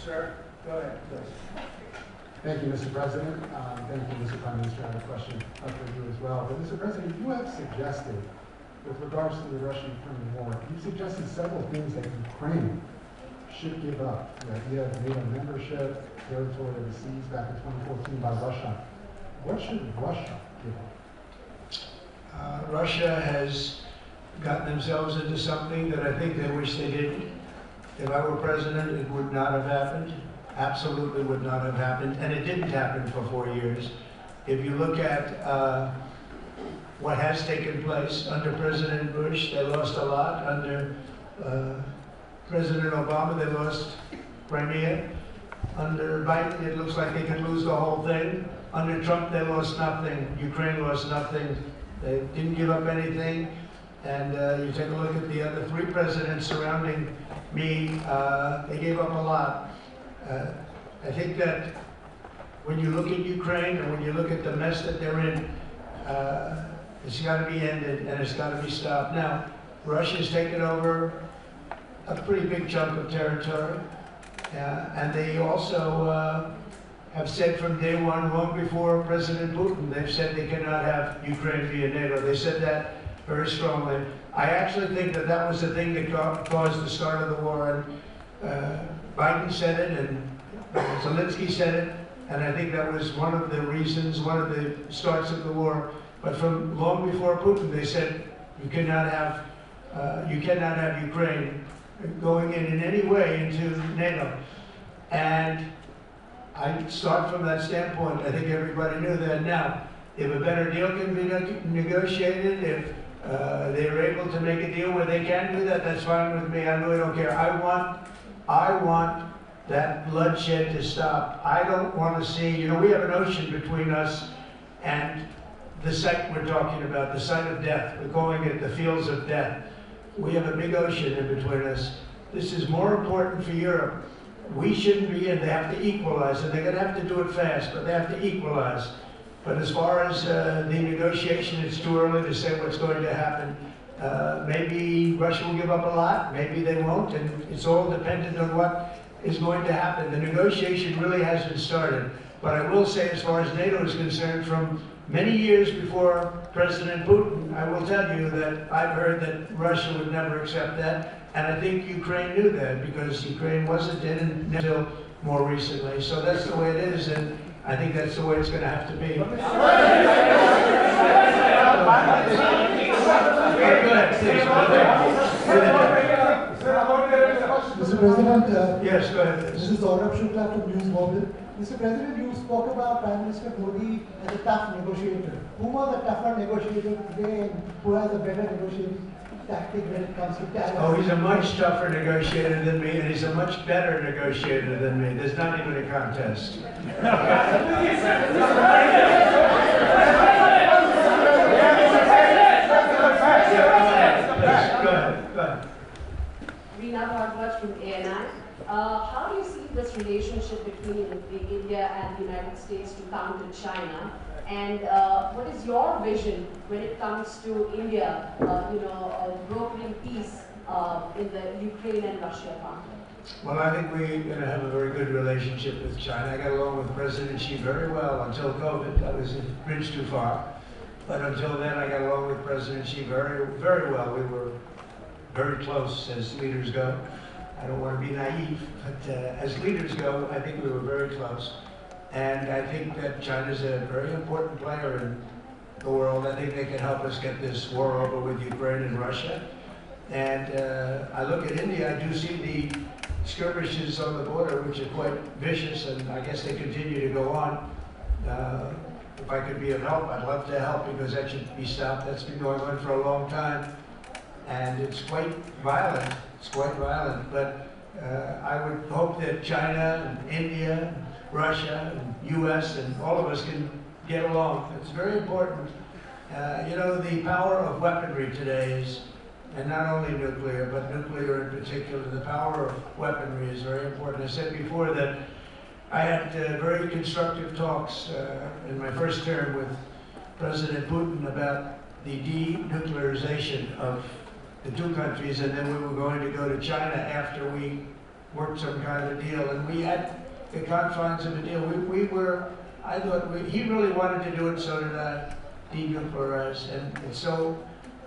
Sir, go ahead, please. Thank you, Mr. President. Thank you, Mr. Prime Minister. I have a question for you as well. But Mr. President, you have suggested, with regards to the Russian-Ukraine war, you've suggested several things that Ukraine should give up. The idea of NATO membership, territory of the seas back in 2014 by Russia. What should Russia give up? Russia has gotten themselves into something that I think they wish they didn't. If I were president, it would not have happened. Absolutely would not have happened, and it didn't happen for 4 years. If you look at what has taken place under President Bush, they lost a lot. Under President Obama, they lost Crimea. Under Biden, it looks like they could lose the whole thing. Under Trump, they lost nothing. Ukraine lost nothing. They didn't give up anything. And you take a look at the other 3 presidents surrounding me, they gave up a lot. I think that when you look at Ukraine and when you look at the mess that they're in, it's got to be ended and it's got to be stopped. Now, Russia's taken over a pretty big chunk of territory, and they also have said from day one, long before President Putin, they've said they cannot have Ukraine be in NATO. They said that very strongly. I actually think that that was the thing that caused the start of the war. And Biden said it, and Zelensky said it, and I think that was one of the reasons, one of the starts of the war. But from long before Putin, they said you cannot have Ukraine going in any way into NATO. And I start from that standpoint. I think everybody knew that. Now, if a better deal can be negotiated, if they are able to make a deal where they can do that, that's fine with me. I really don't care. I want that bloodshed to stop. I don't want to see, we have an ocean between us and the site we're talking about, the site of death. We're calling it the fields of death. We have a big ocean in between us. This is more important for Europe. We shouldn't be in. They have to equalize, and they're going to have to do it fast, but they have to equalize. But as far as the negotiation, it's too early to say what's going to happen. Maybe Russia will give up a lot, maybe they won't, and it's all dependent on what is going to happen. The negotiation really hasn't started. But I will say, as far as NATO is concerned, from many years before President Putin, I will tell you that I've heard that Russia would never accept that. And I think Ukraine knew that, because Ukraine wasn't in until more recently. So that's the way it is, and I think that's the way it's going to have to be. Go ahead, please. Mr. President, yes, go ahead. This is Saurabh Shukla from News World. Mr. President, you spoke about Prime Minister Modi as a tough negotiator. Who was a tougher negotiator today, and who has a better negotiating tactic when it comes to tariffs? Oh, he's a much tougher negotiator than me, and he's a much better negotiator than me. There's not even a contest. Go ahead. Reena Bhardwaj from ANI. How do you see this relationship between India and the United States to counter China? And what is your vision when it comes to India, brokering peace in the Ukraine and Russia conflict? Well, I think we're going to have a very good relationship with China. I got along with President Xi very well until COVID. I was a bridge too far. But until then, I got along with President Xi very, very well. We were very close as leaders go. I don't want to be naive, but as leaders go, I think we were very close. And I think that China's a very important player in the world. I think they can help us get this war over with Ukraine and Russia. And I look at India, I do see the skirmishes on the border, which are quite vicious, and I guess they continue to go on. If I could be of help, I'd love to help, because that should be stopped. That's been going on for a long time. And it's quite violent. It's quite violent. But I would hope that China and India, and Russia and U.S. and all of us can get along. It's very important. The power of weaponry today is, and not only nuclear, but nuclear in particular, the power of weaponry is very important. I said before that I had very constructive talks in my first term with President Putin about the denuclearization of the two countries, and then we were going to go to China after we worked some kind of a deal. And we had the confines of a deal. I thought he really wanted to do it, so did I, denuclearize. And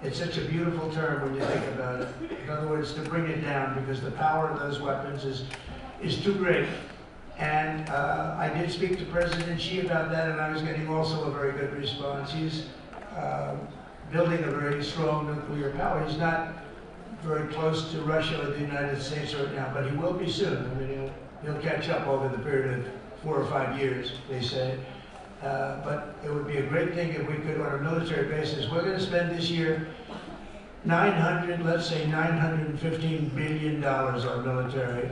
it's such a beautiful term when you think about it. In other words, to bring it down, because the power of those weapons is too great. And I did speak to President Xi about that, and I was getting also a very good response. He's building a very strong nuclear power. He's not very close to Russia or the United States right now, but he will be soon. I mean, he'll catch up over the period of 4 or 5 years, they say. But it would be a great thing if we could, on a military basis. We're going to spend this year let's say $915 billion on military.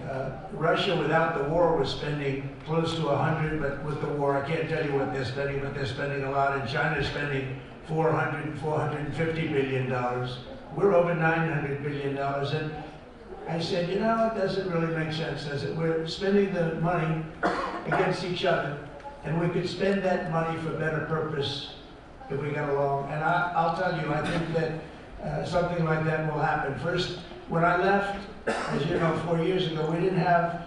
Russia, without the war, was spending close to 100, but with the war, I can't tell you what they're spending, but they're spending a lot. And China's spending $450 billion. We're over $900 billion. And I said, you know, it doesn't really make sense, does it? We're spending the money against each other, and we could spend that money for better purpose if we got along. And I'll tell you, I think that something like that will happen. First, when I left, as you know, 4 years ago, we didn't have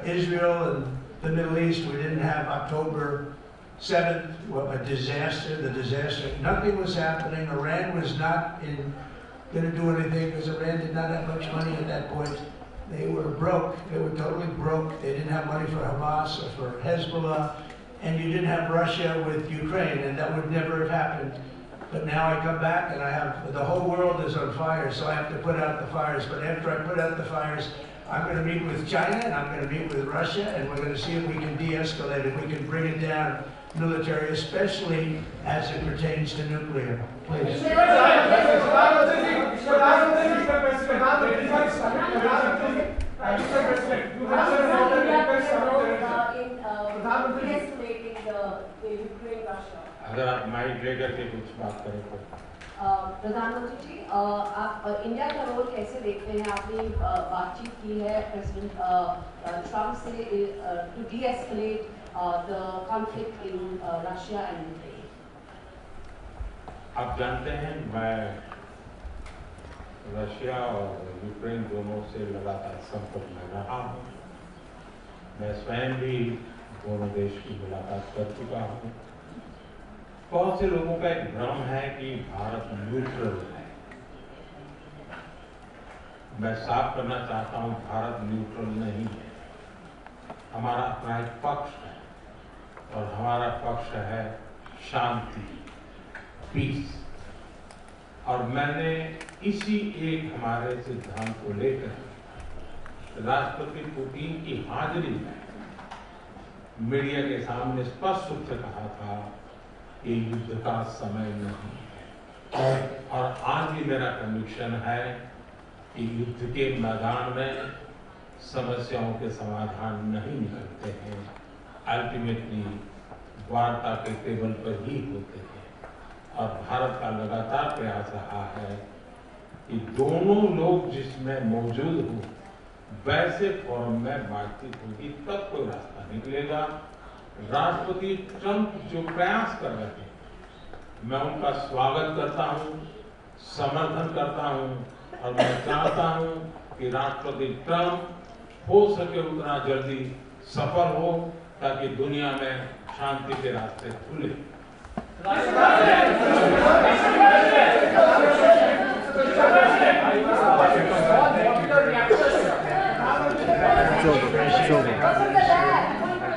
Israel and the Middle East. We didn't have October 7th, a disaster, the disaster. Nothing was happening. Iran was not going to do anything because Iran did not have much money at that point. They were broke. They were totally broke. They didn't have money for Hamas or for Hezbollah. And you didn't have Russia with Ukraine, and that would never have happened. But now I come back and I have, the whole world is on fire, so I have to put out the fires. But after I put out the fires, I'm going to meet with China and I'm going to meet with Russia, and we're going to see if we can de-escalate it. We can bring it down military, especially as it pertains to nuclear. Please. अगर आप mic लेकर के कुछ बात करें तो प्रधानमंत्री जी, आप इंडिया का रोल कैसे देखते हैं? आपने बातचीत की है प्रेसिडेंट ट्रम्प से to de-escalate the conflict in Russia and Ukraine. आप जानते हैं, मैं रशिया और यूक्रेन दोनों से लगातार संपर्क में रहा हूँ। मैं स्वयं भी दोनों देश की मुलाकात कर चुका हूँ। बहुत से लोगों का एक भ्रम है कि भारत न्यूट्रल है। मैं साफ करना चाहता हूं, भारत न्यूट्रल नहीं है। हमारा अपना एक पक्ष है और हमारा पक्ष है शांति, पीस। और मैंने इसी एक हमारे सिद्धांत को लेकर राष्ट्रपति पुतिन की हाजिरी में मीडिया के सामने स्पष्ट रूप से कहा था कि युद्ध का समय नहीं है। और आज भी मेरा कन्विक्शन है कि युद्ध के मैदान में समस्याओं के समाधान नहीं निकलते हैं, अल्टीमेटली वार्ता के टेबल पर ही होते हैं। और भारत का लगातार प्रयास रहा है कि दोनों लोग जिसमें मौजूद हो वैसे फोरम में बातचीत होगी, तब कोई रास्ता निकलेगा। राष्ट्रपति ट्रंप जो प्रयास कर रहे हैं, मैं उनका स्वागत करता हूं, समर्थन करता हूं और मैं चाहता हूं कि राष्ट्रपति ट्रंप हो सके उतना जल्दी सफल हो ताकि दुनिया में शांति के रास्ते खुले।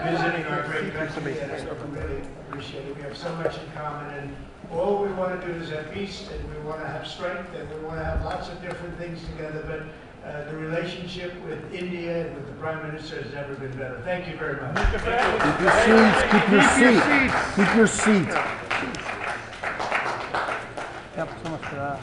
Visiting our great country, I really appreciate it. We have so much in common, and all we want to do is have peace, and we want to have strength, and we want to have lots of different things together. But the relationship with India and with the Prime Minister has never been better. Thank you very much. Keep your seats. Keep your seats. Keep your seats. Yep, so much for that.